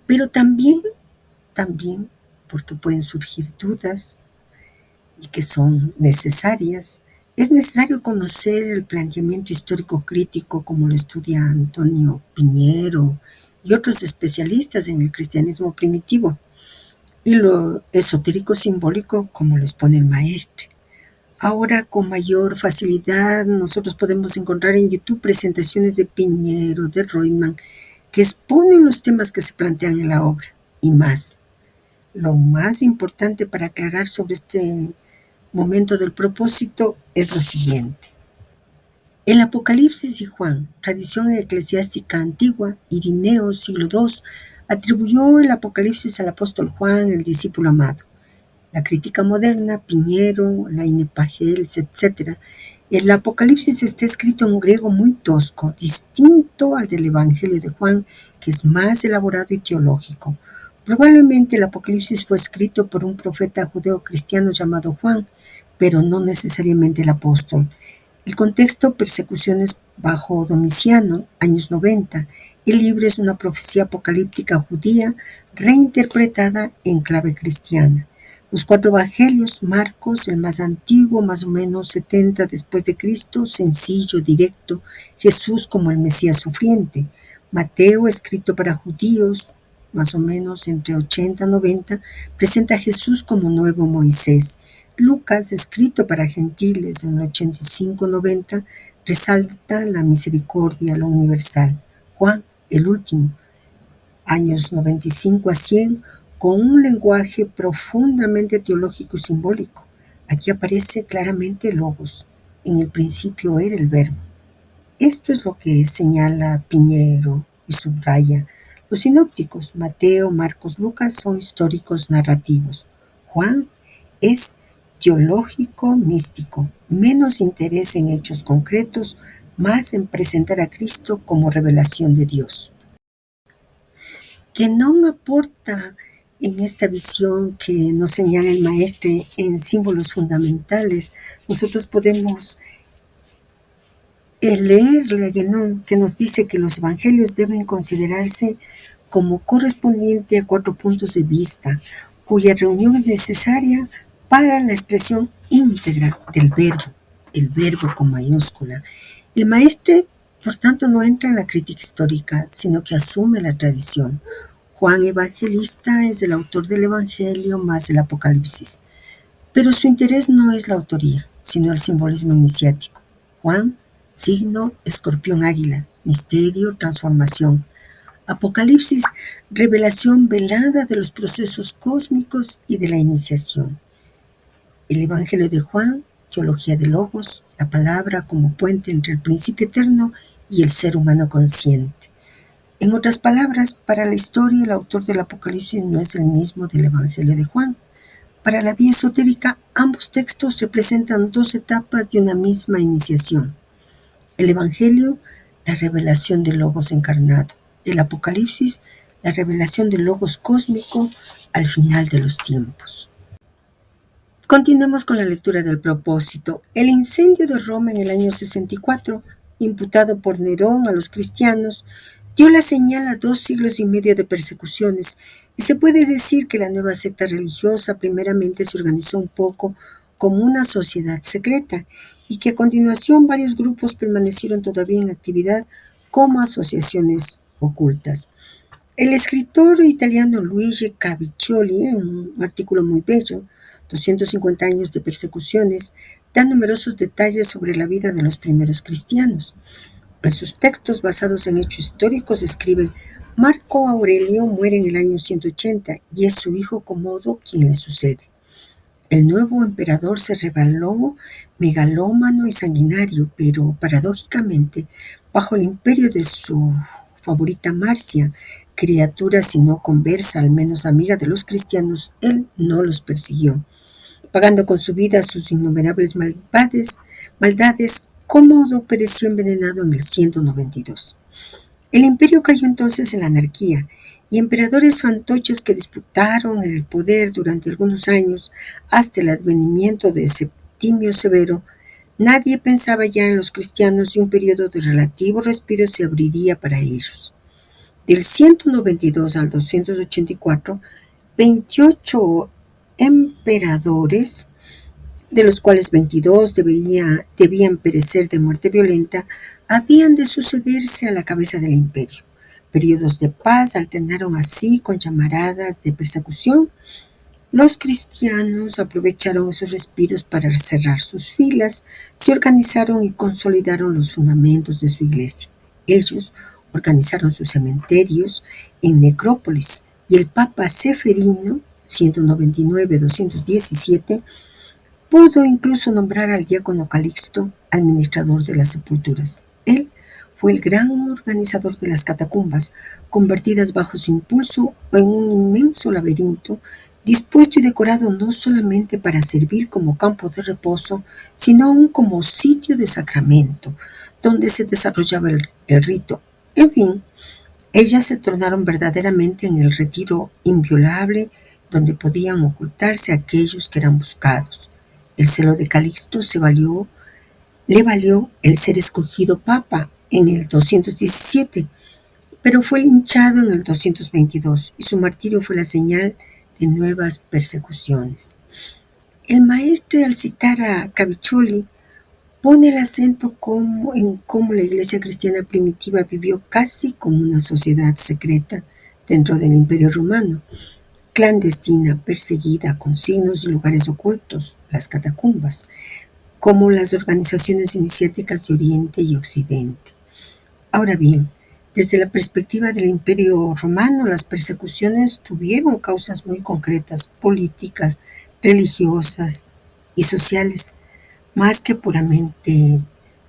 Pero también, porque pueden surgir dudas y que son necesarias, es necesario conocer el planteamiento histórico crítico como lo estudia Antonio Piñero y otros especialistas en el cristianismo primitivo, y lo esotérico simbólico como lo expone el maestro. Ahora con mayor facilidad nosotros podemos encontrar en YouTube presentaciones de Piñero, de Reutemann, que exponen los temas que se plantean en la obra y más. Lo más importante para aclarar sobre este momento del propósito es lo siguiente. El Apocalipsis y Juan, tradición eclesiástica antigua, Irineo, siglo II, atribuyó el Apocalipsis al apóstol Juan, el discípulo amado. La crítica moderna, Piñero, Laine Pagels, etc. El Apocalipsis está escrito en un griego muy tosco, distinto al del Evangelio de Juan, que es más elaborado y teológico. Probablemente el Apocalipsis fue escrito por un profeta judeo-cristiano llamado Juan, pero no necesariamente el apóstol. El contexto: persecuciones bajo Domiciano, años 90. El libro es una profecía apocalíptica judía reinterpretada en clave cristiana. Los 4 evangelios: Marcos, el más antiguo, más o menos 70 después de Cristo, sencillo, directo, Jesús como el Mesías sufriente. Mateo, escrito para judíos, más o menos entre 80 y 90, presenta a Jesús como nuevo Moisés. Lucas, escrito para gentiles en el 85-90, resalta la misericordia, lo universal. Juan, el último, años 95 a 100, con un lenguaje profundamente teológico y simbólico. Aquí aparece claramente el logos. En el principio era el verbo. Esto es lo que señala Piñero y subraya. Los sinópticos, Mateo, Marcos, Lucas, son históricos narrativos. Juan es teológico místico, menos interés en hechos concretos, más en presentar a Cristo como revelación de Dios. Que non aporta en esta visión que nos señala el maestro en símbolos fundamentales. Nosotros podemos leerle a Guénon, que nos dice que los evangelios deben considerarse como correspondiente a 4 puntos de vista, cuya reunión es necesaria para la expresión íntegra del verbo, el verbo con mayúscula. El maestro, por tanto, no entra en la crítica histórica, sino que asume la tradición. Juan Evangelista es el autor del Evangelio más el Apocalipsis, pero su interés no es la autoría, sino el simbolismo iniciático. Juan, signo, escorpión, águila, misterio, transformación. Apocalipsis, revelación velada de los procesos cósmicos y de la iniciación. El Evangelio de Juan, teología de logos, la palabra como puente entre el principio eterno y el ser humano consciente. En otras palabras, para la historia el autor del Apocalipsis no es el mismo del Evangelio de Juan. Para la vía esotérica, ambos textos representan 2 etapas de una misma iniciación. El Evangelio, la revelación del Logos encarnado. El Apocalipsis, la revelación del Logos cósmico al final de los tiempos. Continuemos con la lectura del propósito. El incendio de Roma en el año 64, imputado por Nerón a los cristianos, dio la señal a 2 siglos y medio de persecuciones, y se puede decir que la nueva secta religiosa primeramente se organizó un poco como una sociedad secreta, y que a continuación varios grupos permanecieron todavía en actividad como asociaciones ocultas. El escritor italiano Luigi Caviccioli, en un artículo muy bello, 250 años de persecuciones, da numerosos detalles sobre la vida de los primeros cristianos. En sus textos basados en hechos históricos escribe: Marco Aurelio muere en el año 180 y es su hijo Comodo quien le sucede. El nuevo emperador se reveló megalómano y sanguinario, pero paradójicamente, bajo el imperio de su favorita Marcia, criatura si no conversa, al menos amiga de los cristianos, él no los persiguió. Pagando con su vida sus innumerables maldades, Cómodo pereció envenenado en el 192. El imperio cayó entonces en la anarquía, y emperadores fantoches que disputaron el poder durante algunos años hasta el advenimiento de Septimio Severo, nadie pensaba ya en los cristianos y un periodo de relativo respiro se abriría para ellos. Del 192 al 284, 28 emperadores, de los cuales 22 debían perecer de muerte violenta, habían de sucederse a la cabeza del imperio. Periodos de paz alternaron así con llamaradas de persecución. Los cristianos aprovecharon esos respiros para cerrar sus filas, se organizaron y consolidaron los fundamentos de su iglesia. Ellos organizaron sus cementerios en necrópolis y el Papa Seferino, 199-217, pudo incluso nombrar al diácono Calixto administrador de las sepulturas. Él fue el gran organizador de las catacumbas, convertidas bajo su impulso en un inmenso laberinto, dispuesto y decorado no solamente para servir como campo de reposo, sino aún como sitio de sacramento, donde se desarrollaba el rito. En fin, ellas se tornaron verdaderamente en el retiro inviolable donde podían ocultarse aquellos que eran buscados. El celo de Calixto le valió el ser escogido papa en el 217, pero fue linchado en el 222 y su martirio fue la señal de nuevas persecuciones. El maestre, al citar a Caviccioli, pone el acento en cómo la iglesia cristiana primitiva vivió casi como una sociedad secreta dentro del Imperio Romano, clandestina, perseguida, con signos y lugares ocultos, las catacumbas, como las organizaciones iniciáticas de Oriente y Occidente. Ahora bien, desde la perspectiva del Imperio Romano, las persecuciones tuvieron causas muy concretas, políticas, religiosas y sociales, más que puramente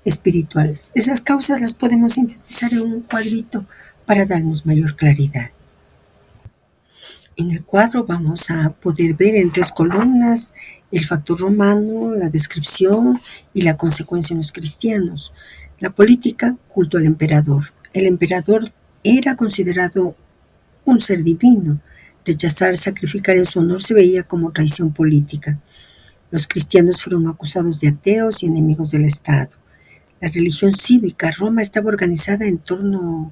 espirituales. Esas causas las podemos sintetizar en un cuadrito para darnos mayor claridad. En el cuadro vamos a poder ver en 3 columnas el factor romano, la descripción y la consecuencia en los cristianos. La política, culto al emperador. El emperador era considerado un ser divino. Rechazar sacrificar en su honor se veía como traición política. Los cristianos fueron acusados de ateos y enemigos del Estado. La religión cívica. Roma estaba organizada en torno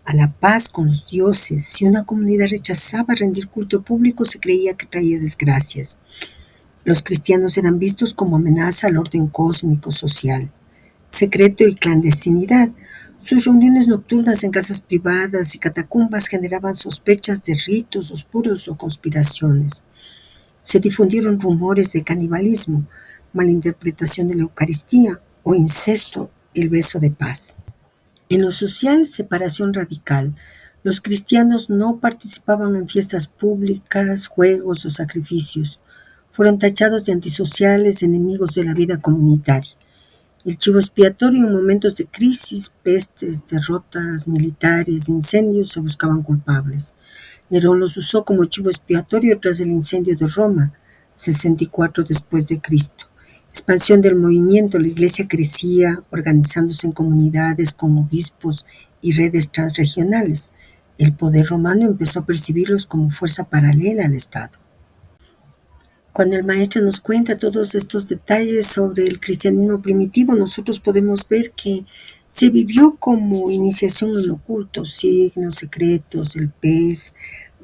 a la paz con los dioses. Si una comunidad rechazaba rendir culto público, se creía que traía desgracias. Los cristianos eran vistos como amenaza al orden cósmico social. Secreto y clandestinidad. Sus reuniones nocturnas en casas privadas y catacumbas generaban sospechas de ritos oscuros o conspiraciones. Se difundieron rumores de canibalismo, malinterpretación de la Eucaristía o incesto, el beso de paz. En lo social, separación radical. Los cristianos no participaban en fiestas públicas, juegos o sacrificios. Fueron tachados de antisociales, enemigos de la vida comunitaria. El chivo expiatorio en momentos de crisis, pestes, derrotas militares, incendios, se buscaban culpables. Nerón los usó como chivo expiatorio tras el incendio de Roma, 64 después de Cristo. Expansión del movimiento, la iglesia crecía, organizándose en comunidades con obispos y redes transregionales. El poder romano empezó a percibirlos como fuerza paralela al Estado. Cuando el maestro nos cuenta todos estos detalles sobre el cristianismo primitivo, nosotros podemos ver que se vivió como iniciación en lo oculto, signos secretos, el pez,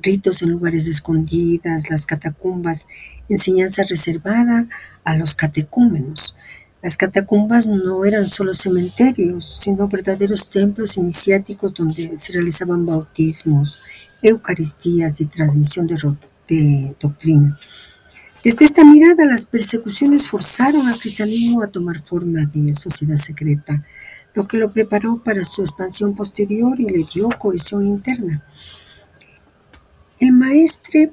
ritos en lugares escondidas, las catacumbas, enseñanza reservada a los catecúmenos. Las catacumbas no eran solo cementerios, sino verdaderos templos iniciáticos donde se realizaban bautismos, eucaristías y transmisión de doctrina. Desde esta mirada, las persecuciones forzaron al cristianismo a tomar forma de sociedad secreta. lo que lo preparó para su expansión posterior y le dio cohesión interna. El maestre,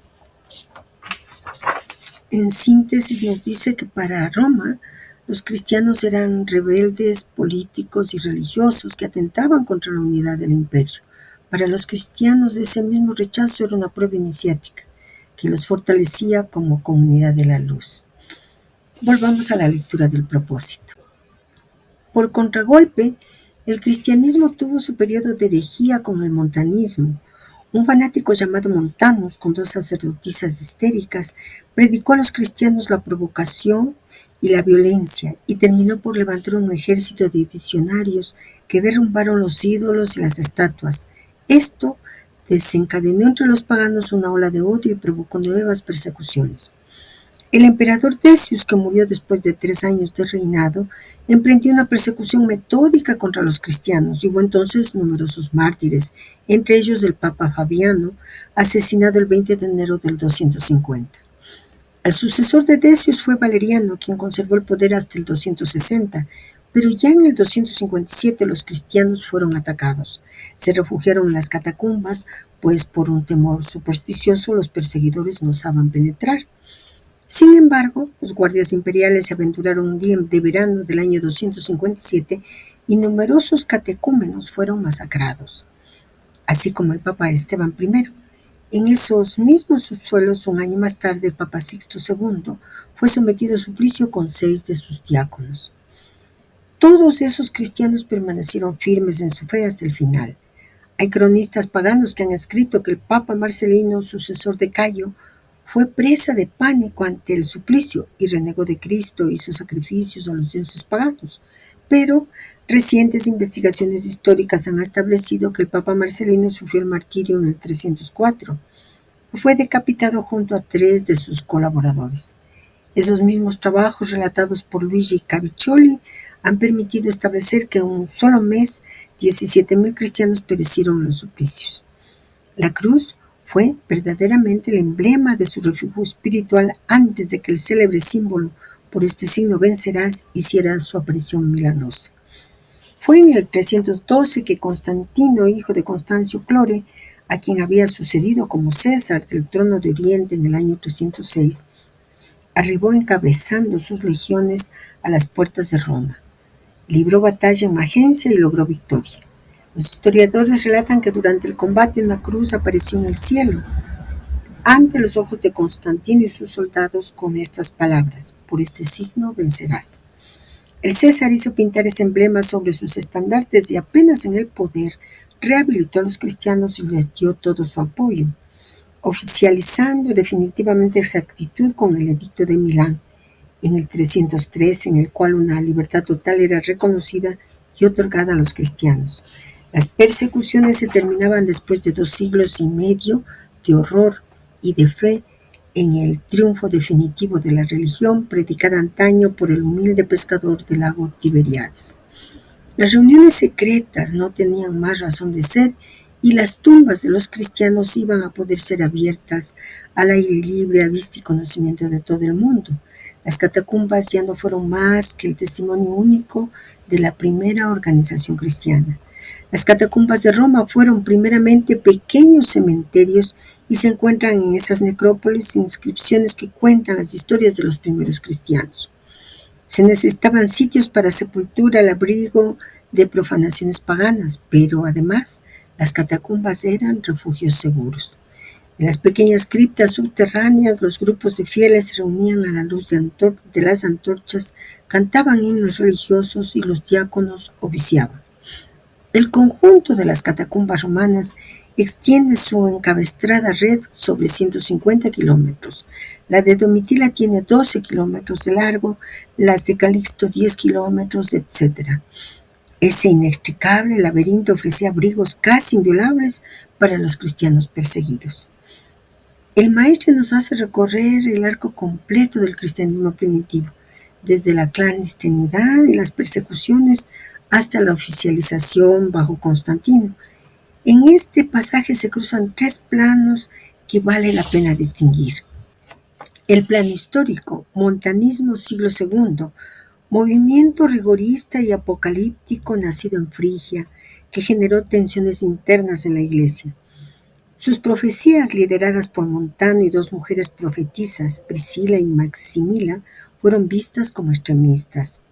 en síntesis, nos dice que para Roma los cristianos eran rebeldes políticos y religiosos que atentaban contra la unidad del imperio. Para los cristianos ese mismo rechazo era una prueba iniciática que los fortalecía como comunidad de la luz. Volvamos a la lectura del propósito. Por contragolpe, el cristianismo tuvo su periodo de herejía con el montanismo. Un fanático llamado Montanus, con dos sacerdotisas histéricas, predicó a los cristianos la provocación y la violencia y terminó por levantar un ejército de visionarios que derrumbaron los ídolos y las estatuas. Esto desencadenó entre los paganos una ola de odio y provocó nuevas persecuciones. El emperador Decius, que murió después de 3 años de reinado, emprendió una persecución metódica contra los cristianos y hubo entonces numerosos mártires, entre ellos el Papa Fabiano, asesinado el 20 de enero del 250. El sucesor de Decius fue Valeriano, quien conservó el poder hasta el 260, pero ya en el 257 los cristianos fueron atacados. Se refugiaron en las catacumbas, pues por un temor supersticioso los perseguidores no osaban penetrar. Sin embargo, los guardias imperiales se aventuraron un día de verano del año 257 y numerosos catecúmenos fueron masacrados, así como el Papa Esteban I. En esos mismos subsuelos, un año más tarde, el Papa Sixto II fue sometido a suplicio con 6 de sus diáconos. Todos esos cristianos permanecieron firmes en su fe hasta el final. Hay cronistas paganos que han escrito que el Papa Marcelino, sucesor de Cayo, fue presa de pánico ante el suplicio y renegó de Cristo y sus sacrificios a los dioses paganos. Pero recientes investigaciones históricas han establecido que el Papa Marcelino sufrió el martirio en el 304 y fue decapitado junto a 3 de sus colaboradores. Esos mismos trabajos relatados por Luigi Caviccioli han permitido establecer que en un solo mes 17.000 cristianos perecieron en los suplicios. La cruz fue verdaderamente el emblema de su refugio espiritual antes de que el célebre símbolo "por este signo vencerás" hiciera su aparición milagrosa. Fue en el 312 que Constantino, hijo de Constancio Clore, a quien había sucedido como César del trono de Oriente en el año 306, arribó encabezando sus legiones a las puertas de Roma. Libró batalla en Magencia y logró victoria. Los historiadores relatan que durante el combate una cruz apareció en el cielo, ante los ojos de Constantino y sus soldados, con estas palabras: "Por este signo vencerás". El César hizo pintar ese emblema sobre sus estandartes y apenas en el poder rehabilitó a los cristianos y les dio todo su apoyo, oficializando definitivamente esa actitud con el Edicto de Milán en el 303, en el cual una libertad total era reconocida y otorgada a los cristianos. Las persecuciones se terminaban después de 2 siglos y medio de horror y de fe en el triunfo definitivo de la religión predicada antaño por el humilde pescador del lago Tiberíades. Las reuniones secretas no tenían más razón de ser y las tumbas de los cristianos iban a poder ser abiertas al aire libre, a vista y conocimiento de todo el mundo. Las catacumbas ya no fueron más que el testimonio único de la primera organización cristiana. Las catacumbas de Roma fueron primeramente pequeños cementerios y se encuentran en esas necrópolis inscripciones que cuentan las historias de los primeros cristianos. Se necesitaban sitios para sepultura al abrigo de profanaciones paganas, pero además las catacumbas eran refugios seguros. En las pequeñas criptas subterráneas los grupos de fieles se reunían a la luz de las antorchas, cantaban himnos religiosos y los diáconos oficiaban. El conjunto de las catacumbas romanas extiende su encabestrada red sobre 150 kilómetros. La de Domitila tiene 12 kilómetros de largo, las de Calixto 10 kilómetros, etc. Ese inextricable laberinto ofrecía abrigos casi inviolables para los cristianos perseguidos. El maestre nos hace recorrer el arco completo del cristianismo primitivo, desde la clandestinidad y las persecuciones hasta la oficialización bajo Constantino. En este pasaje se cruzan 3 planos que vale la pena distinguir. El plano histórico, montanismo siglo II, movimiento rigorista y apocalíptico nacido en Frigia, que generó tensiones internas en la Iglesia. Sus profecías, lideradas por Montano y dos mujeres profetisas, Priscila y Maximila, fueron vistas como extremistas.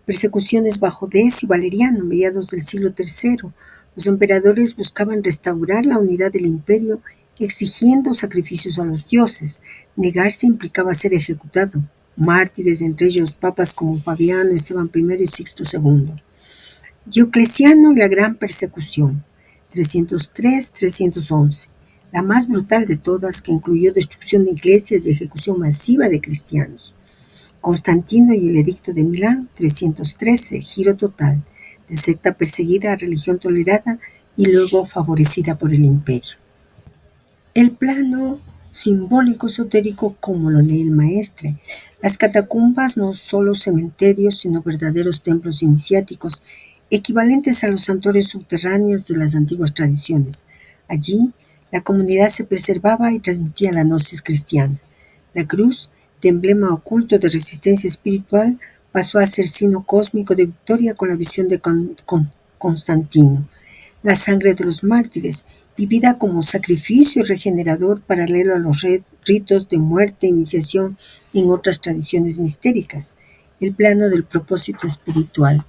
Persecuciones bajo Decio y Valeriano, mediados del siglo III. Los emperadores buscaban restaurar la unidad del imperio, exigiendo sacrificios a los dioses. Negarse implicaba ser ejecutado. Mártires, entre ellos papas como Fabiano, Esteban I y Sixto II. Diocleciano y la gran persecución, 303-311, la más brutal de todas, que incluyó destrucción de iglesias y ejecución masiva de cristianos. Constantino y el Edicto de Milán, 313, giro total, de secta perseguida a religión tolerada y luego favorecida por el imperio. El plano simbólico esotérico, como lo lee el maestre. Las catacumbas no solo cementerios, sino verdaderos templos iniciáticos, equivalentes a los santuarios subterráneos de las antiguas tradiciones. Allí, la comunidad se preservaba y transmitía la gnosis cristiana. La cruz, de emblema oculto de resistencia espiritual, pasó a ser signo cósmico de victoria con la visión de Constantino. La sangre de los mártires, vivida como sacrificio regenerador paralelo a los ritos de muerte e iniciación en otras tradiciones mistéricas. El plano del propósito espiritual.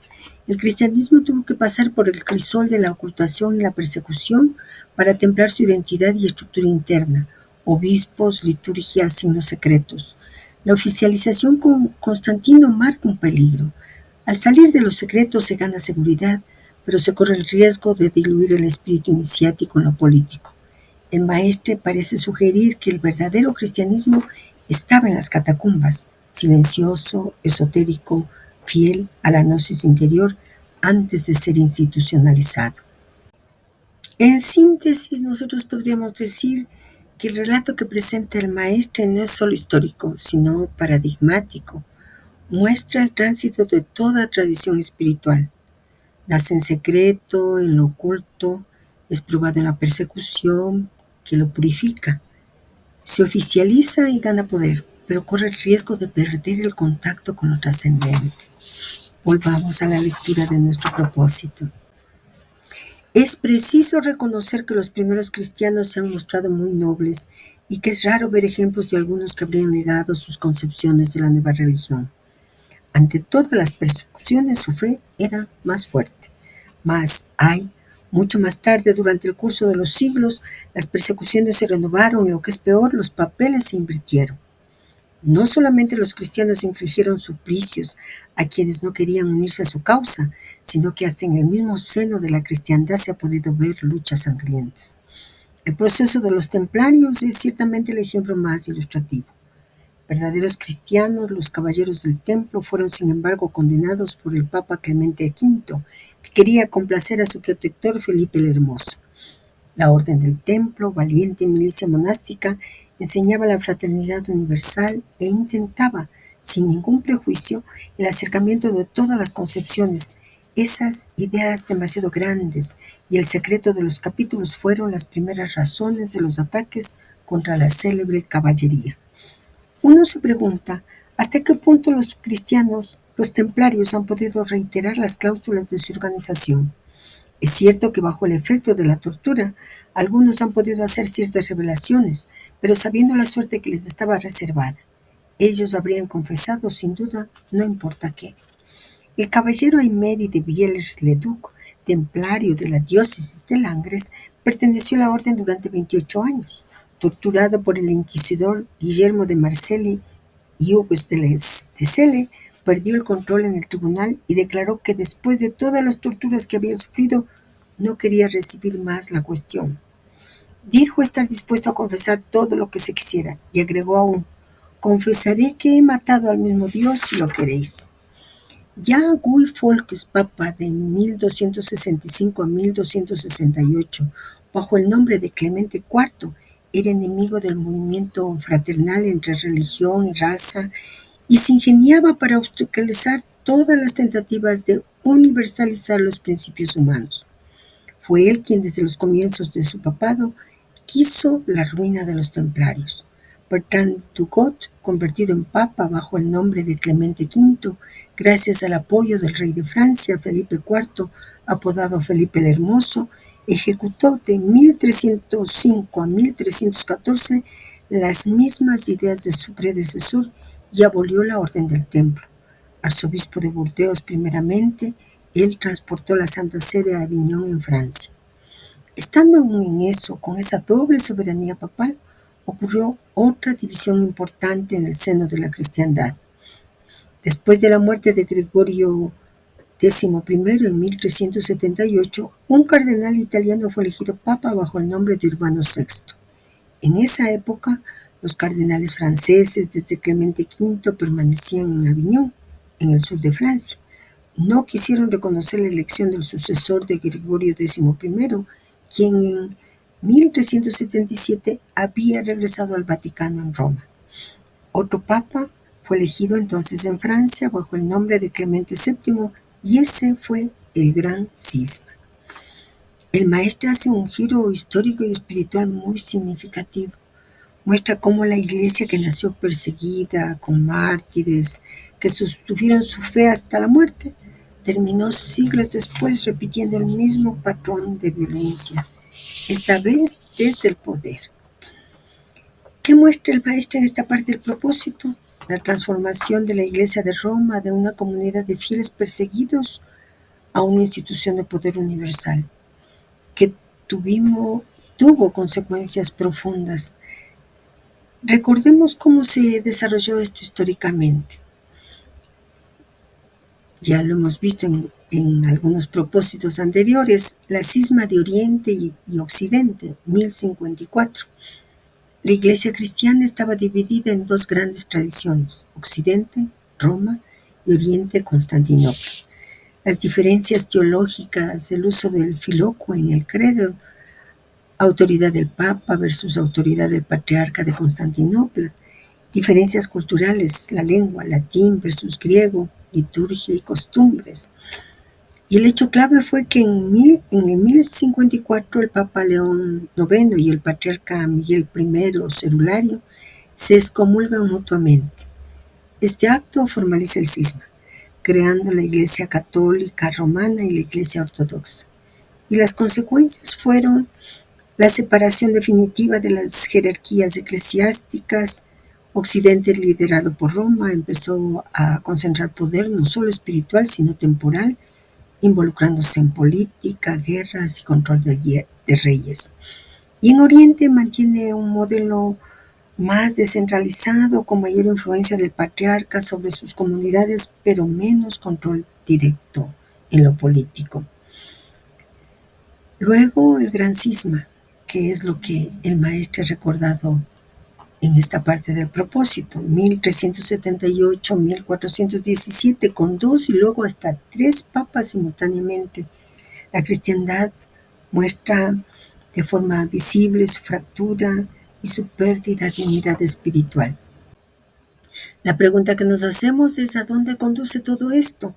El cristianismo tuvo que pasar por el crisol de la ocultación y la persecución para templar su identidad y estructura interna, obispos, liturgias, signos secretos. La oficialización con Constantino marca un peligro. Al salir de los secretos se gana seguridad, pero se corre el riesgo de diluir el espíritu iniciático en lo político. El maestre parece sugerir que el verdadero cristianismo estaba en las catacumbas, silencioso, esotérico, fiel a la gnosis interior antes de ser institucionalizado. En síntesis, nosotros podríamos decir que el relato que presenta el maestre no es solo histórico, sino paradigmático. Muestra el tránsito de toda tradición espiritual. Nace en secreto, en lo oculto, es probado en la persecución, que lo purifica. Se oficializa y gana poder, pero corre el riesgo de perder el contacto con lo trascendente. Volvamos a la lectura de nuestro propósito. Es preciso reconocer que los primeros cristianos se han mostrado muy nobles y que es raro ver ejemplos de algunos que habrían negado sus concepciones de la nueva religión. Ante todas las persecuciones, su fe era más fuerte. Mas, mucho más tarde, durante el curso de los siglos, las persecuciones se renovaron y, lo que es peor, los papeles se invirtieron. No solamente los cristianos infligieron suplicios a quienes no querían unirse a su causa, sino que hasta en el mismo seno de la cristiandad se ha podido ver luchas sangrientas. El proceso de los templarios es ciertamente el ejemplo más ilustrativo. Verdaderos cristianos, los caballeros del templo fueron sin embargo condenados por el Papa Clemente V, que quería complacer a su protector Felipe el Hermoso. La Orden del Templo, valiente milicia monástica, enseñaba la fraternidad universal e intentaba, sin ningún prejuicio, el acercamiento de todas las concepciones, esas ideas demasiado grandes, y el secreto de los capítulos fueron las primeras razones de los ataques contra la célebre caballería. Uno se pregunta hasta qué punto los cristianos, los templarios, han podido reiterar las cláusulas de su organización. Es cierto que bajo el efecto de la tortura, algunos han podido hacer ciertas revelaciones, pero sabiendo la suerte que les estaba reservada. Ellos habrían confesado, sin duda, no importa qué. El caballero Aymery de Villers-le-Duc, templario de la diócesis de Langres, perteneció a la orden durante 28 años. Torturado por el inquisidor Guillermo de Marcelli y Hugues de Celle, perdió el control en el tribunal y declaró que después de todas las torturas que había sufrido, no quería recibir más la cuestión. Dijo estar dispuesto a confesar todo lo que se quisiera y agregó aún: confesaré que he matado al mismo Dios si lo queréis. Ya Guy Fawkes, papa de 1265 a 1268, bajo el nombre de Clemente IV, era enemigo del movimiento fraternal entre religión y raza y se ingeniaba para obstaculizar todas las tentativas de universalizar los principios humanos. Fue él quien desde los comienzos de su papado quiso la ruina de los templarios. Bertrand Dugot, convertido en papa bajo el nombre de Clemente V, gracias al apoyo del rey de Francia, Felipe IV, apodado Felipe el Hermoso, ejecutó de 1305 a 1314 las mismas ideas de su predecesor y abolió la Orden del Templo. Arzobispo de Burdeos primeramente, él transportó la Santa Sede a Aviñón en Francia. Estando aún en eso, con esa doble soberanía papal, ocurrió otra división importante en el seno de la cristiandad. Después de la muerte de Gregorio XI en 1378, un cardenal italiano fue elegido papa bajo el nombre de Urbano VI. En esa época, los cardenales franceses desde Clemente V permanecían en Aviñón, en el sur de Francia. No quisieron reconocer la elección del sucesor de Gregorio XI, quien en 1377 había regresado al Vaticano en Roma. Otro papa fue elegido entonces en Francia bajo el nombre de Clemente VII y ese fue el Gran Cisma. El maestre hace un giro histórico y espiritual muy significativo. Muestra cómo la iglesia, que nació perseguida, con mártires, que sostuvieron su fe hasta la muerte, terminó siglos después repitiendo el mismo patrón de violencia, esta vez desde el poder. ¿Qué muestra el maestro en esta parte del propósito? La transformación de la Iglesia de Roma de una comunidad de fieles perseguidos a una institución de poder universal, que tuvo consecuencias profundas. Recordemos cómo se desarrolló esto históricamente. Ya lo hemos visto en algunos propósitos anteriores, la cisma de Oriente y Occidente, 1054. La Iglesia cristiana estaba dividida en dos grandes tradiciones, Occidente, Roma, y Oriente, Constantinopla. Las diferencias teológicas, el uso del filóquo en el credo, autoridad del Papa versus autoridad del Patriarca de Constantinopla, diferencias culturales, la lengua, latín versus griego, liturgia y costumbres. Y el hecho clave fue que en el 1054 el Papa León IX y el Patriarca Miguel I Cerulario se excomulgan mutuamente. Este acto formaliza el cisma, creando la Iglesia Católica Romana y la Iglesia Ortodoxa. Y las consecuencias fueron la separación definitiva de las jerarquías eclesiásticas. Occidente, liderado por Roma, empezó a concentrar poder no solo espiritual, sino temporal, involucrándose en política, guerras y control de reyes. Y en Oriente mantiene un modelo más descentralizado, con mayor influencia del patriarca sobre sus comunidades, pero menos control directo en lo político. Luego el Gran Cisma, que es lo que el maestro ha recordado en esta parte del propósito, 1378, 1417, con 2 y luego hasta 3 papas simultáneamente. La cristiandad muestra de forma visible su fractura y su pérdida de unidad espiritual. La pregunta que nos hacemos es: ¿a dónde conduce todo esto?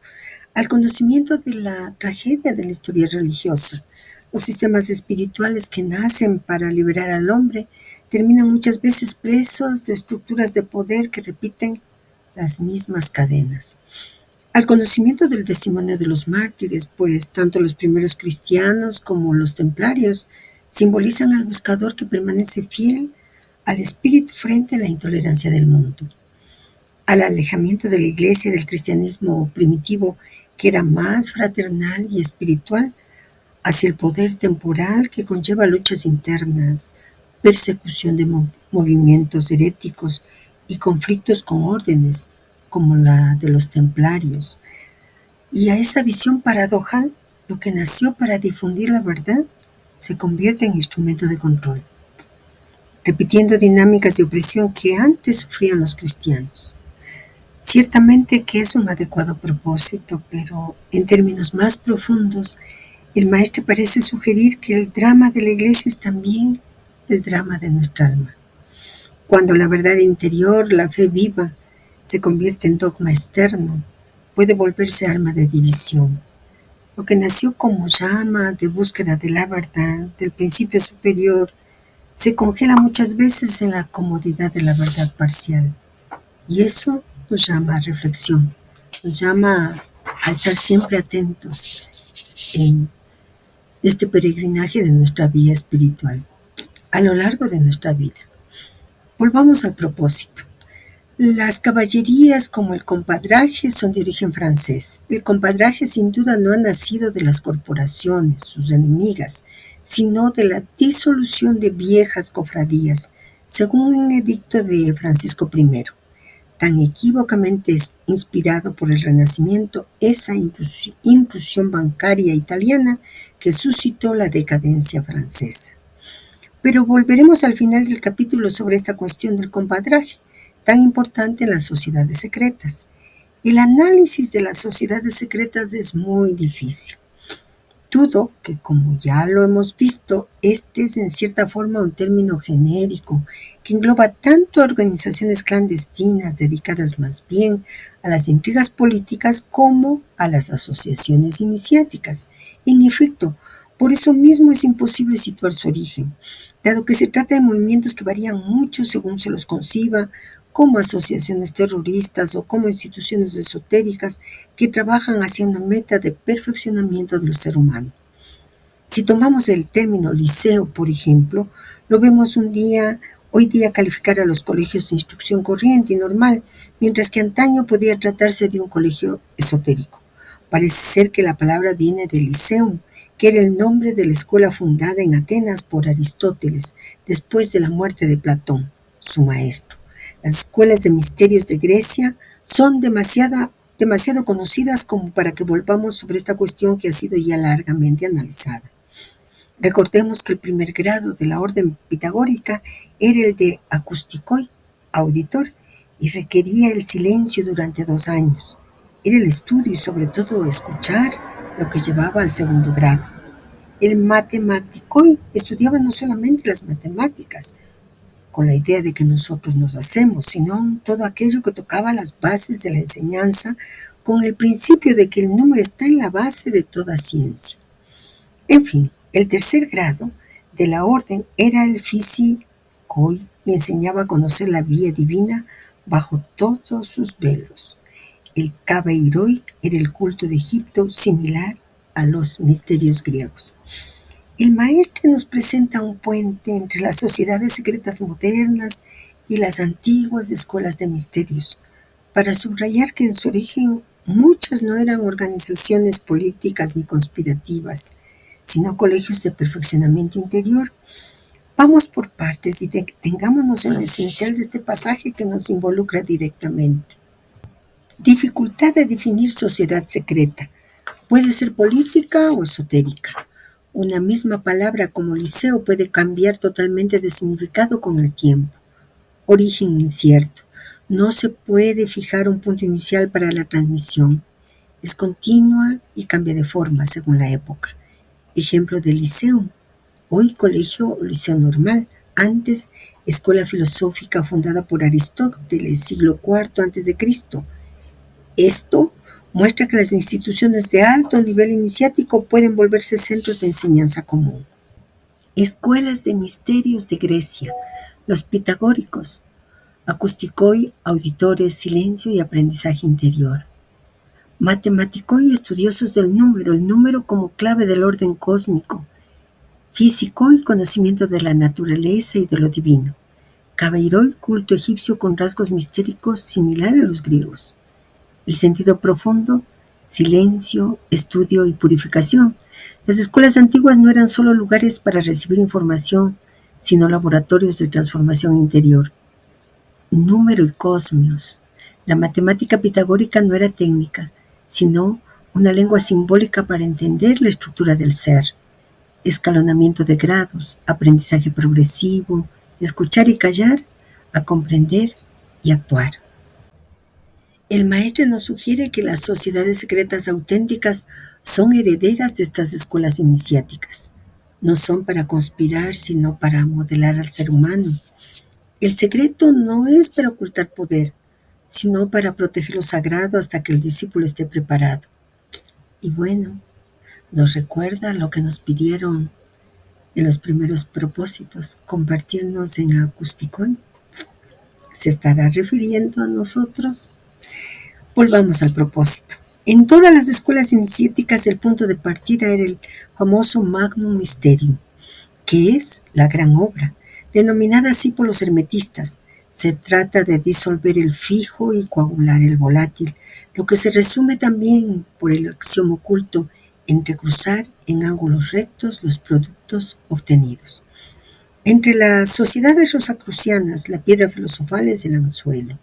Al conocimiento de la tragedia de la historia religiosa. Los sistemas espirituales que nacen para liberar al hombre terminan muchas veces presos de estructuras de poder que repiten las mismas cadenas. Al conocimiento del testimonio de los mártires, pues tanto los primeros cristianos como los templarios simbolizan al buscador que permanece fiel al espíritu frente a la intolerancia del mundo. Al alejamiento de la iglesia del cristianismo primitivo, que era más fraternal y espiritual, hacia el poder temporal que conlleva luchas internas, persecución de movimientos heréticos y conflictos con órdenes, como la de los templarios. Y a esa visión paradojal, lo que nació para difundir la verdad, se convierte en instrumento de control, repitiendo dinámicas de opresión que antes sufrían los cristianos. Ciertamente que es un adecuado propósito, pero en términos más profundos, el maestro parece sugerir que el drama de la iglesia es también el drama de nuestra alma. Cuando la verdad interior, la fe viva, se convierte en dogma externo, puede volverse arma de división. Lo que nació como llama de búsqueda de la verdad, del principio superior, se congela muchas veces en la comodidad de la verdad parcial. Y eso nos llama a reflexión, nos llama a estar siempre atentos en este peregrinaje de nuestra vía espiritual a lo largo de nuestra vida. Volvamos al propósito. Las caballerías como el compadraje son de origen francés. El compadraje sin duda no ha nacido de las corporaciones, sus enemigas, sino de la disolución de viejas cofradías, según un edicto de Francisco I, tan equívocamente inspirado por el Renacimiento, esa intrusión bancaria italiana que suscitó la decadencia francesa. Pero volveremos al final del capítulo sobre esta cuestión del compadraje, tan importante en las sociedades secretas. El análisis de las sociedades secretas es muy difícil. Dudo que, como ya lo hemos visto, este es en cierta forma un término genérico que engloba tanto a organizaciones clandestinas dedicadas más bien a las intrigas políticas como a las asociaciones iniciáticas. En efecto, por eso mismo es imposible situar su origen, dado que se trata de movimientos que varían mucho según se los conciba, como asociaciones terroristas o como instituciones esotéricas que trabajan hacia una meta de perfeccionamiento del ser humano. Si tomamos el término liceo, por ejemplo, lo vemos hoy día calificar a los colegios de instrucción corriente y normal, mientras que antaño podía tratarse de un colegio esotérico. Parece ser que la palabra viene del liceum, que era el nombre de la escuela fundada en Atenas por Aristóteles, después de la muerte de Platón, su maestro. Las escuelas de misterios de Grecia son demasiado conocidas como para que volvamos sobre esta cuestión que ha sido ya largamente analizada. Recordemos que el primer grado de la orden pitagórica era el de acusticoi, auditor, y requería el silencio durante 2 años. Era el estudio y sobre todo escuchar lo que llevaba al segundo grado. El matematicoi estudiaba no solamente las matemáticas, con la idea de que nosotros nos hacemos, sino todo aquello que tocaba las bases de la enseñanza, con el principio de que el número está en la base de toda ciencia. En fin, el tercer grado de la orden era el physicoi y enseñaba a conocer la vía divina bajo todos sus velos. El kabeiroi era el culto de Egipto similar a los misterios griegos. El maestre nos presenta un puente entre las sociedades secretas modernas y las antiguas escuelas de misterios, para subrayar que en su origen muchas no eran organizaciones políticas ni conspirativas, sino colegios de perfeccionamiento interior. Vamos por partes y detengámonos en lo esencial de este pasaje que nos involucra directamente. Dificultad de definir sociedad secreta. Puede ser política o esotérica. Una misma palabra como liceo puede cambiar totalmente de significado con el tiempo. Origen incierto. No se puede fijar un punto inicial para la transmisión. Es continua y cambia de forma según la época. Ejemplo de liceo. Hoy colegio o liceo normal. Antes, escuela filosófica fundada por Aristóteles, siglo IV a.C. Esto muestra que las instituciones de alto nivel iniciático pueden volverse centros de enseñanza común. Escuelas de misterios de Grecia. Los pitagóricos. Acusticoi, auditores, silencio y aprendizaje interior. Matematicoi, estudiosos del número, el número como clave del orden cósmico. Physicoi, conocimiento de la naturaleza y de lo divino. Kabeiroi, culto egipcio con rasgos mistéricos similar a los griegos. El sentido profundo, silencio, estudio y purificación. Las escuelas antiguas no eran solo lugares para recibir información, sino laboratorios de transformación interior. Número y cosmos. La matemática pitagórica no era técnica, sino una lengua simbólica para entender la estructura del ser. Escalonamiento de grados, aprendizaje progresivo, escuchar y callar, a comprender y actuar. El maestro nos sugiere que las sociedades secretas auténticas son herederas de estas escuelas iniciáticas. No son para conspirar, sino para modelar al ser humano. El secreto no es para ocultar poder, sino para proteger lo sagrado hasta que el discípulo esté preparado. Y bueno, nos recuerda lo que nos pidieron En los primeros propósitos, convertirnos en acústicón, ¿se estará refiriendo a nosotros? Volvamos al propósito. En todas las escuelas iniciáticas el punto de partida era el famoso Magnum Mysterium, que es la gran obra, denominada así por los hermetistas. Se trata de disolver el fijo y coagular el volátil, lo que se resume también por el axioma oculto entrecruzar en ángulos rectos los productos obtenidos. Entre las sociedades rosacrucianas, la piedra filosofal es el anzuelo.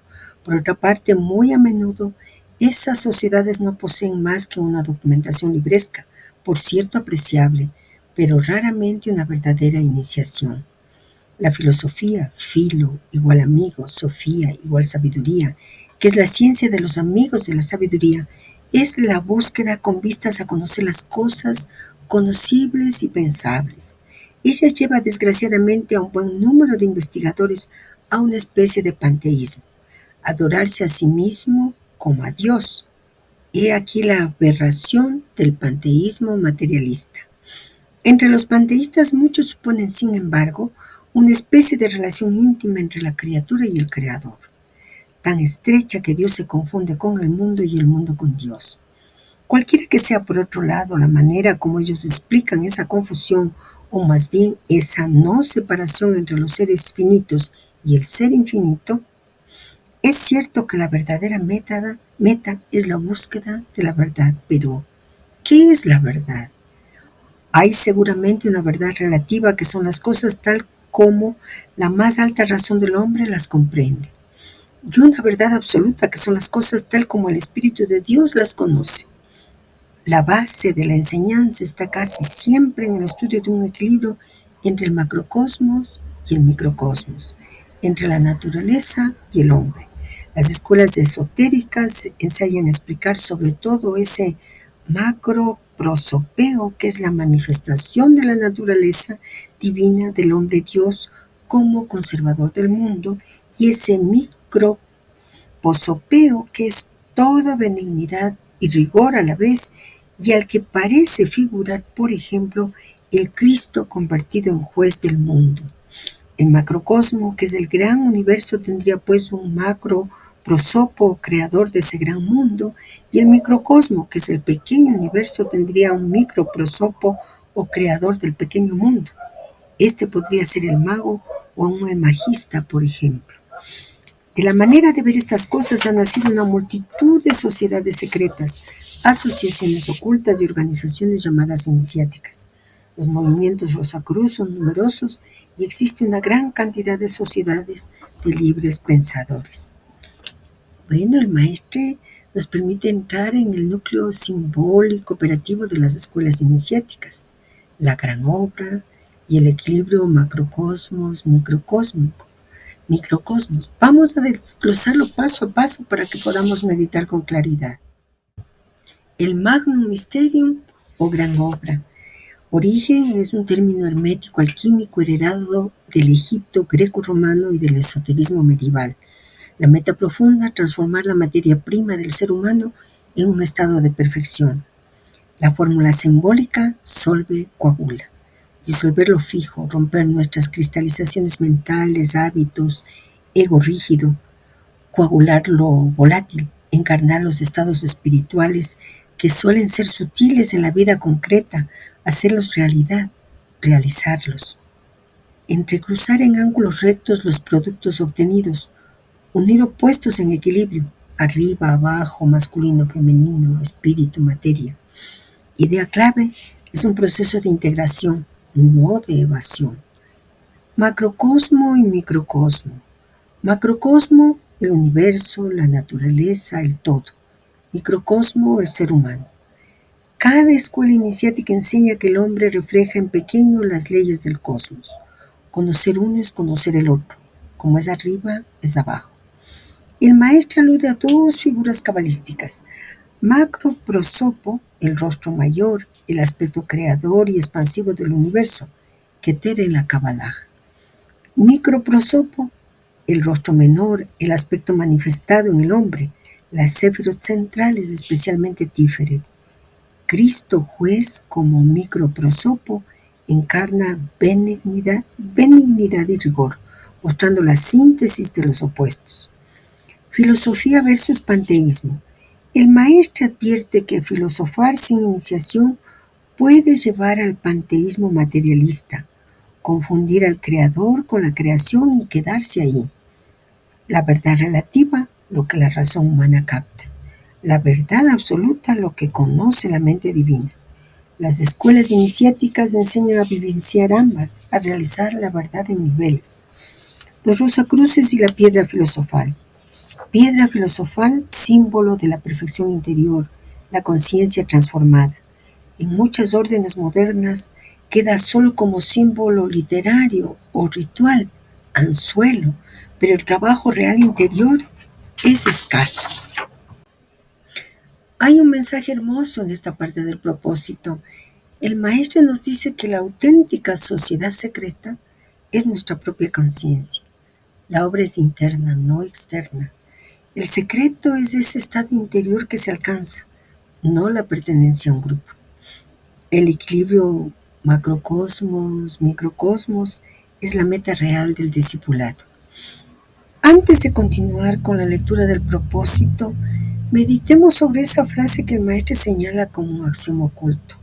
Por otra parte, muy a menudo, esas sociedades no poseen más que una documentación libresca, por cierto apreciable, pero raramente una verdadera iniciación. La filosofía, filo, igual amigo, sofía, igual sabiduría, que es la ciencia de los amigos de la sabiduría, es la búsqueda con vistas a conocer las cosas conocibles y pensables. Ella lleva desgraciadamente a un buen número de investigadores a una especie de panteísmo, adorarse a sí mismo como a Dios. He aquí la aberración del panteísmo materialista. Entre los panteístas muchos suponen, sin embargo, una especie de relación íntima entre la criatura y el Creador, tan estrecha que Dios se confunde con el mundo y el mundo con Dios. Cualquiera que sea, por otro lado, la manera como ellos explican esa confusión, o más bien esa no separación entre los seres finitos y el ser infinito, es cierto que la verdadera meta es la búsqueda de la verdad, pero ¿qué es la verdad? Hay seguramente una verdad relativa que son las cosas tal como la más alta razón del hombre las comprende, y una verdad absoluta que son las cosas tal como el Espíritu de Dios las conoce. La base de la enseñanza está casi siempre en el estudio de un equilibrio entre el macrocosmos y el microcosmos, entre la naturaleza y el hombre. Las escuelas esotéricas ensayan explicar sobre todo ese macroprosopeo, que es la manifestación de la naturaleza divina del hombre Dios como conservador del mundo, y ese microposopeo, que es toda benignidad y rigor a la vez, y al que parece figurar, por ejemplo, el Cristo convertido en juez del mundo. El macrocosmo, que es el gran universo, tendría pues un macro prosopo, creador de ese gran mundo, y el microcosmo, que es el pequeño universo, tendría un micro prosopo o creador del pequeño mundo. Este podría ser el mago o aún el magista, por ejemplo. De la manera de ver estas cosas ha nacido una multitud de sociedades secretas, asociaciones ocultas y organizaciones llamadas iniciáticas. Los movimientos Rosacruz son numerosos y existe una gran cantidad de sociedades de libres pensadores. Bueno, el maestre nos permite entrar en el núcleo simbólico operativo de las escuelas iniciáticas, la gran obra y el equilibrio macrocosmos-microcósmico. Microcosmos. Vamos a desglosarlo paso a paso para que podamos meditar con claridad. El Magnum Mysterium o gran obra. Origen es un término hermético alquímico heredado del Egipto greco-romano y del esoterismo medieval. La meta profunda, transformar la materia prima del ser humano en un estado de perfección. La fórmula simbólica, solve, coagula. Disolver lo fijo, romper nuestras cristalizaciones mentales, hábitos, ego rígido, coagular lo volátil, encarnar los estados espirituales que suelen ser sutiles en la vida concreta, hacerlos realidad, realizarlos. Entrecruzar en ángulos rectos los productos obtenidos, unir opuestos en equilibrio, arriba, abajo, masculino, femenino, espíritu, materia. Idea clave es un proceso de integración, no de evasión. Macrocosmo y microcosmo. Macrocosmo, el universo, la naturaleza, el todo. Microcosmo, el ser humano. Cada escuela iniciática enseña que el hombre refleja en pequeño las leyes del cosmos. Conocer uno es conocer el otro. Como es arriba, es abajo. El maestro alude a dos figuras cabalísticas. Macroprosopo, el rostro mayor, el aspecto creador y expansivo del universo, Keter en la Kabbalah. Microprosopo, el rostro menor, el aspecto manifestado en el hombre, las sefirot centrales, especialmente Tiferet. Cristo juez como microprosopo encarna benignidad y rigor, mostrando la síntesis de los opuestos. Filosofía versus panteísmo. El maestro advierte que filosofar sin iniciación puede llevar al panteísmo materialista, confundir al creador con la creación y quedarse ahí. La verdad relativa, lo que la razón humana capta. La verdad absoluta, lo que conoce la mente divina. Las escuelas iniciáticas enseñan a vivenciar ambas, a realizar la verdad en niveles. Los rosacruces y la piedra filosofal. Piedra filosofal, símbolo de la perfección interior, la conciencia transformada. En muchas órdenes modernas queda solo como símbolo literario o ritual, anzuelo, pero el trabajo real interior es escaso. Hay un mensaje hermoso en esta parte del propósito. El maestro nos dice que la auténtica sociedad secreta es nuestra propia conciencia. La obra es interna, no externa. El secreto es ese estado interior que se alcanza, no la pertenencia a un grupo. El equilibrio macrocosmos, microcosmos es la meta real del discipulado. Antes de continuar con la lectura del propósito, meditemos sobre esa frase que el maestro señala como un axioma oculto.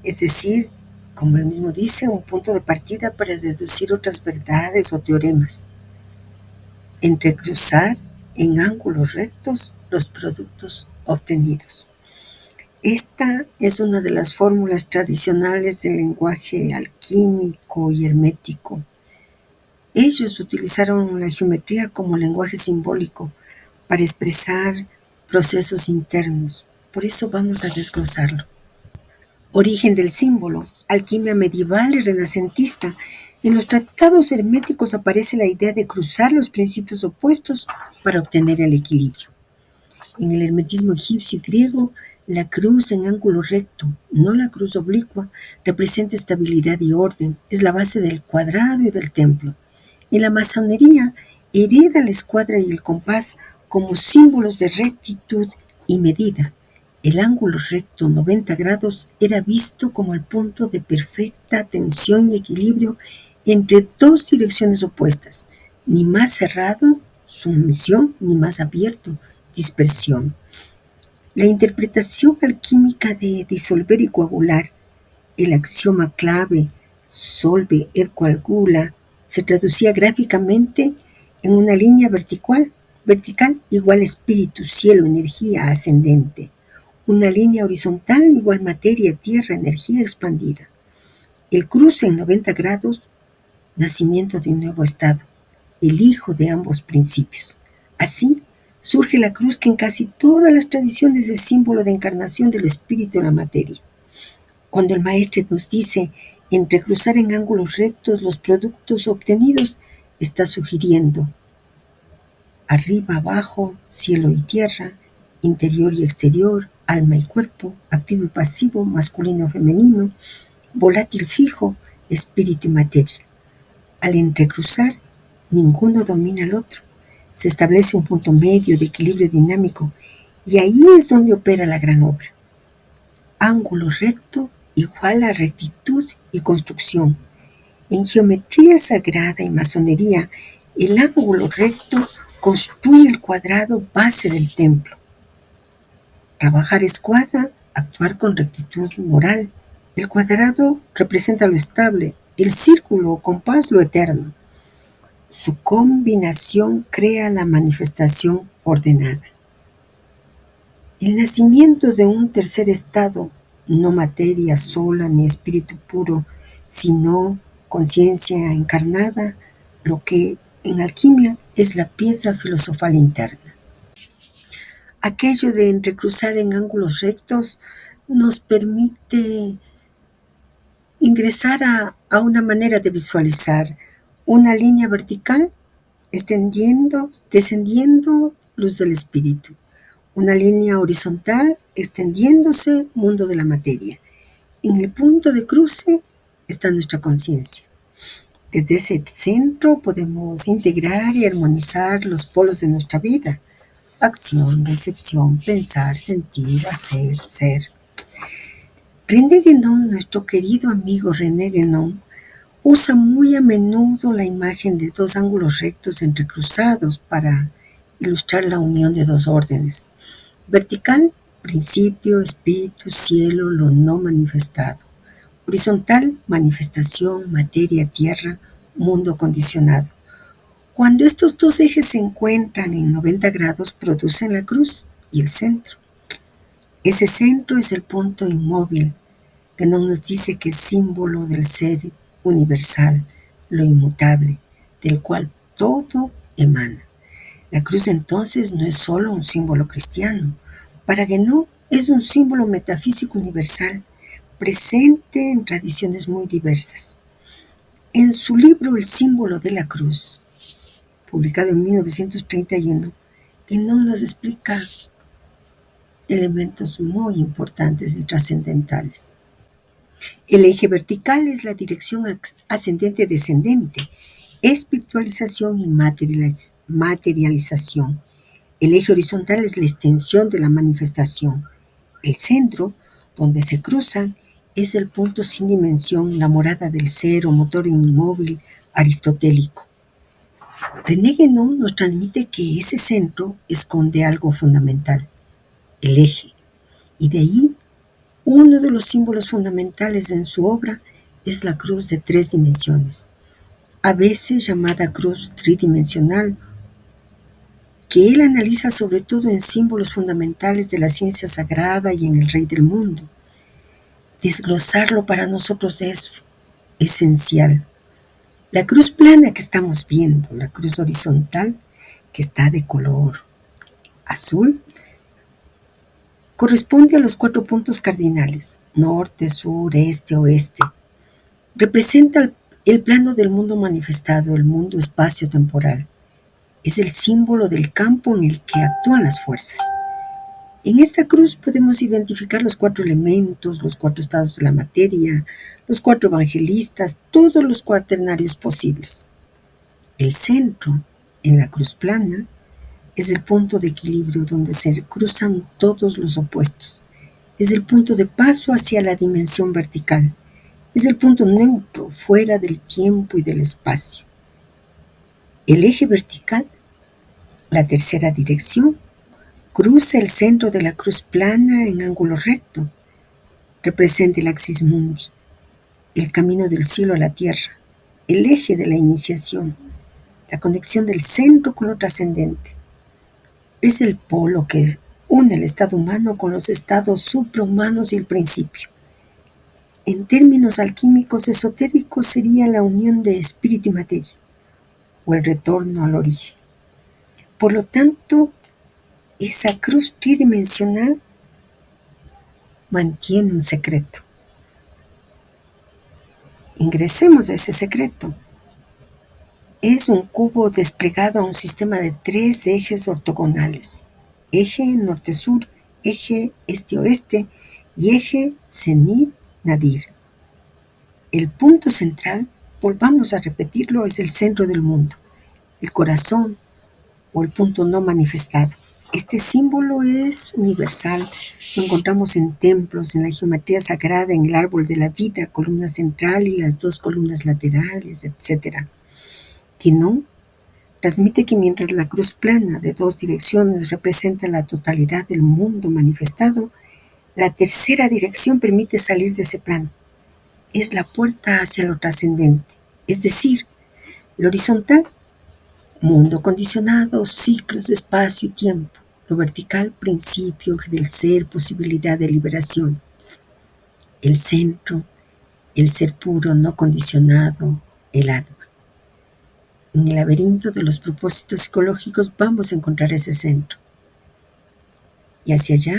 Es decir, como él mismo dice, un punto de partida para deducir otras verdades o teoremas. Entrecruzar en ángulos rectos los productos obtenidos. Esta es una de las fórmulas tradicionales del lenguaje alquímico y hermético. Ellos utilizaron la geometría como lenguaje simbólico para expresar procesos internos. Por eso vamos a desglosarlo. Origen del símbolo, alquimia medieval y renacentista. En los tratados herméticos aparece la idea de cruzar los principios opuestos para obtener el equilibrio. En el hermetismo egipcio y griego, la cruz en ángulo recto, no la cruz oblicua, representa estabilidad y orden, es la base del cuadrado y del templo. En la masonería, hereda la escuadra y el compás como símbolos de rectitud y medida. El ángulo recto 90 grados era visto como el punto de perfecta tensión y equilibrio entre dos direcciones opuestas, ni más cerrado, sumisión, ni más abierto, dispersión. La interpretación alquímica de disolver y coagular, el axioma clave solve et coagula, se traducía gráficamente en una línea vertical igual espíritu, cielo, energía ascendente. Una línea horizontal igual materia, tierra, energía expandida. El cruce en 90 grados, nacimiento de un nuevo estado, el hijo de ambos principios. Así, surge la cruz que en casi todas las tradiciones es símbolo de encarnación del espíritu en la materia. Cuando el maestro nos dice entrecruzar en ángulos rectos los productos obtenidos, está sugiriendo arriba, abajo, cielo y tierra, interior y exterior, alma y cuerpo, activo y pasivo, masculino y femenino, volátil fijo, espíritu y materia. Al entrecruzar, ninguno domina al otro. Se establece un punto medio de equilibrio dinámico y ahí es donde opera la gran obra. Ángulo recto igual a rectitud y construcción. En geometría sagrada y masonería, el ángulo recto construye el cuadrado base del templo. Trabajar escuadra, actuar con rectitud moral. El cuadrado representa lo estable, el círculo o compás lo eterno. Su combinación crea la manifestación ordenada. El nacimiento de un tercer estado, no materia sola ni espíritu puro, sino conciencia encarnada, lo que en alquimia es la piedra filosofal interna. Aquello de entrecruzar en ángulos rectos nos permite ingresar a una manera de visualizar una línea vertical descendiendo luz del espíritu. Una línea horizontal extendiéndose mundo de la materia. En el punto de cruce está nuestra conciencia. Desde ese centro podemos integrar y armonizar los polos de nuestra vida. Acción, recepción, pensar, sentir, hacer, ser. René Guénon, nuestro querido amigo René Guénon, usa muy a menudo la imagen de dos ángulos rectos entrecruzados para ilustrar la unión de dos órdenes. Vertical, principio, espíritu, cielo, lo no manifestado. Horizontal, manifestación, materia, tierra, mundo condicionado. Cuando estos dos ejes se encuentran en 90 grados, producen la cruz y el centro. Ese centro es el punto inmóvil, que no nos dice que es símbolo del ser universal, lo inmutable, del cual todo emana. La cruz entonces no es solo un símbolo cristiano. Para Guénon es un símbolo metafísico universal, presente en tradiciones muy diversas. En su libro El símbolo de la cruz, publicado en 1931, Guénon nos explica elementos muy importantes y trascendentales. El eje vertical es la dirección ascendente-descendente, espiritualización y materialización. El eje horizontal es la extensión de la manifestación. El centro, donde se cruzan, es el punto sin dimensión, la morada del ser o motor inmóvil aristotélico. René Guénon nos transmite que ese centro esconde algo fundamental, el eje, y de ahí uno de los símbolos fundamentales en su obra es la cruz de 3 dimensiones, a veces llamada cruz tridimensional, que él analiza sobre todo en símbolos fundamentales de la ciencia sagrada y en el Rey del Mundo. Desglosarlo para nosotros es esencial. La cruz plana que estamos viendo, la cruz horizontal, que está de color azul, corresponde a los 4 puntos cardinales, norte, sur, este, oeste. Representa el plano del mundo manifestado, el mundo espacio-temporal. Es el símbolo del campo en el que actúan las fuerzas. En esta cruz podemos identificar los 4 elementos, los 4 estados de la materia, los 4 evangelistas, todos los cuaternarios posibles. El centro, en la cruz plana, es el punto de equilibrio donde se cruzan todos los opuestos. Es el punto de paso hacia la dimensión vertical. Es el punto neutro, fuera del tiempo y del espacio. El eje vertical, la tercera dirección, cruza el centro de la cruz plana en ángulo recto. Representa el axis mundi, el camino del cielo a la tierra, el eje de la iniciación, la conexión del centro con lo trascendente. Es el polo que une el estado humano con los estados suprahumanos y el principio. En términos alquímicos esotéricos sería la unión de espíritu y materia, o el retorno al origen. Por lo tanto, esa cruz tridimensional mantiene un secreto. Ingresemos a ese secreto. Es un cubo desplegado a un sistema de 3 ejes ortogonales: eje norte-sur, eje este-oeste y eje zenit-nadir. El punto central, volvamos a repetirlo, es el centro del mundo, el corazón o el punto no manifestado. Este símbolo es universal, lo encontramos en templos, en la geometría sagrada, en el árbol de la vida, columna central y las 2 columnas laterales, etc. Guénon transmite que mientras la cruz plana de 2 direcciones representa la totalidad del mundo manifestado, la tercera dirección permite salir de ese plano. Es la puerta hacia lo trascendente, es decir, lo horizontal, mundo condicionado, ciclos, espacio y tiempo. Lo vertical, principio del ser, posibilidad de liberación. El centro, el ser puro, no condicionado, el alma. En el laberinto de los propósitos psicológicos vamos a encontrar ese centro. Y hacia allá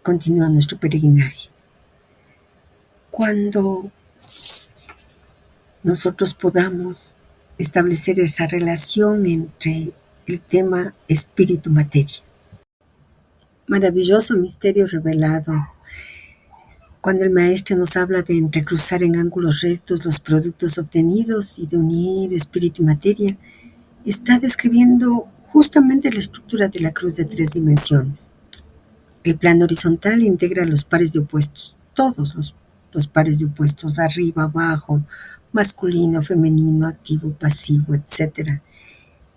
continúa nuestro peregrinaje. Cuando nosotros podamos establecer esa relación entre el tema espíritu-materia. Maravilloso misterio revelado. Cuando el maestro nos habla de entrecruzar en ángulos rectos los productos obtenidos y de unir espíritu y materia, está describiendo justamente la estructura de la cruz de 3 dimensiones. El plano horizontal integra los pares de opuestos, todos los pares de opuestos, arriba, abajo, masculino, femenino, activo, pasivo, etc.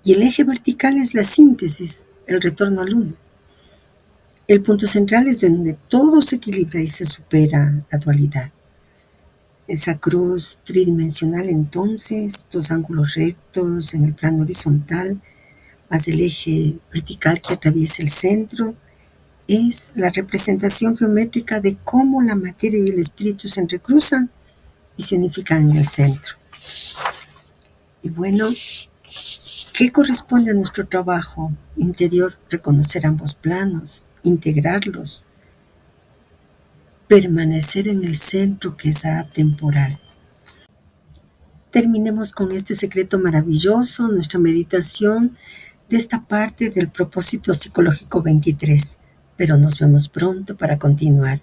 Y el eje vertical es la síntesis, el retorno al uno. El punto central es donde todo se equilibra y se supera la dualidad. Esa cruz tridimensional entonces, dos ángulos rectos en el plano horizontal, más el eje vertical que atraviesa el centro, es la representación geométrica de cómo la materia y el espíritu se entrecruzan y se unifican en el centro. Y bueno, ¿qué corresponde a nuestro trabajo interior? Reconocer ambos planos, integrarlos, permanecer en el centro que es atemporal. Terminemos con este secreto maravilloso, nuestra meditación de esta parte del propósito psicológico 23, pero nos vemos pronto para continuar.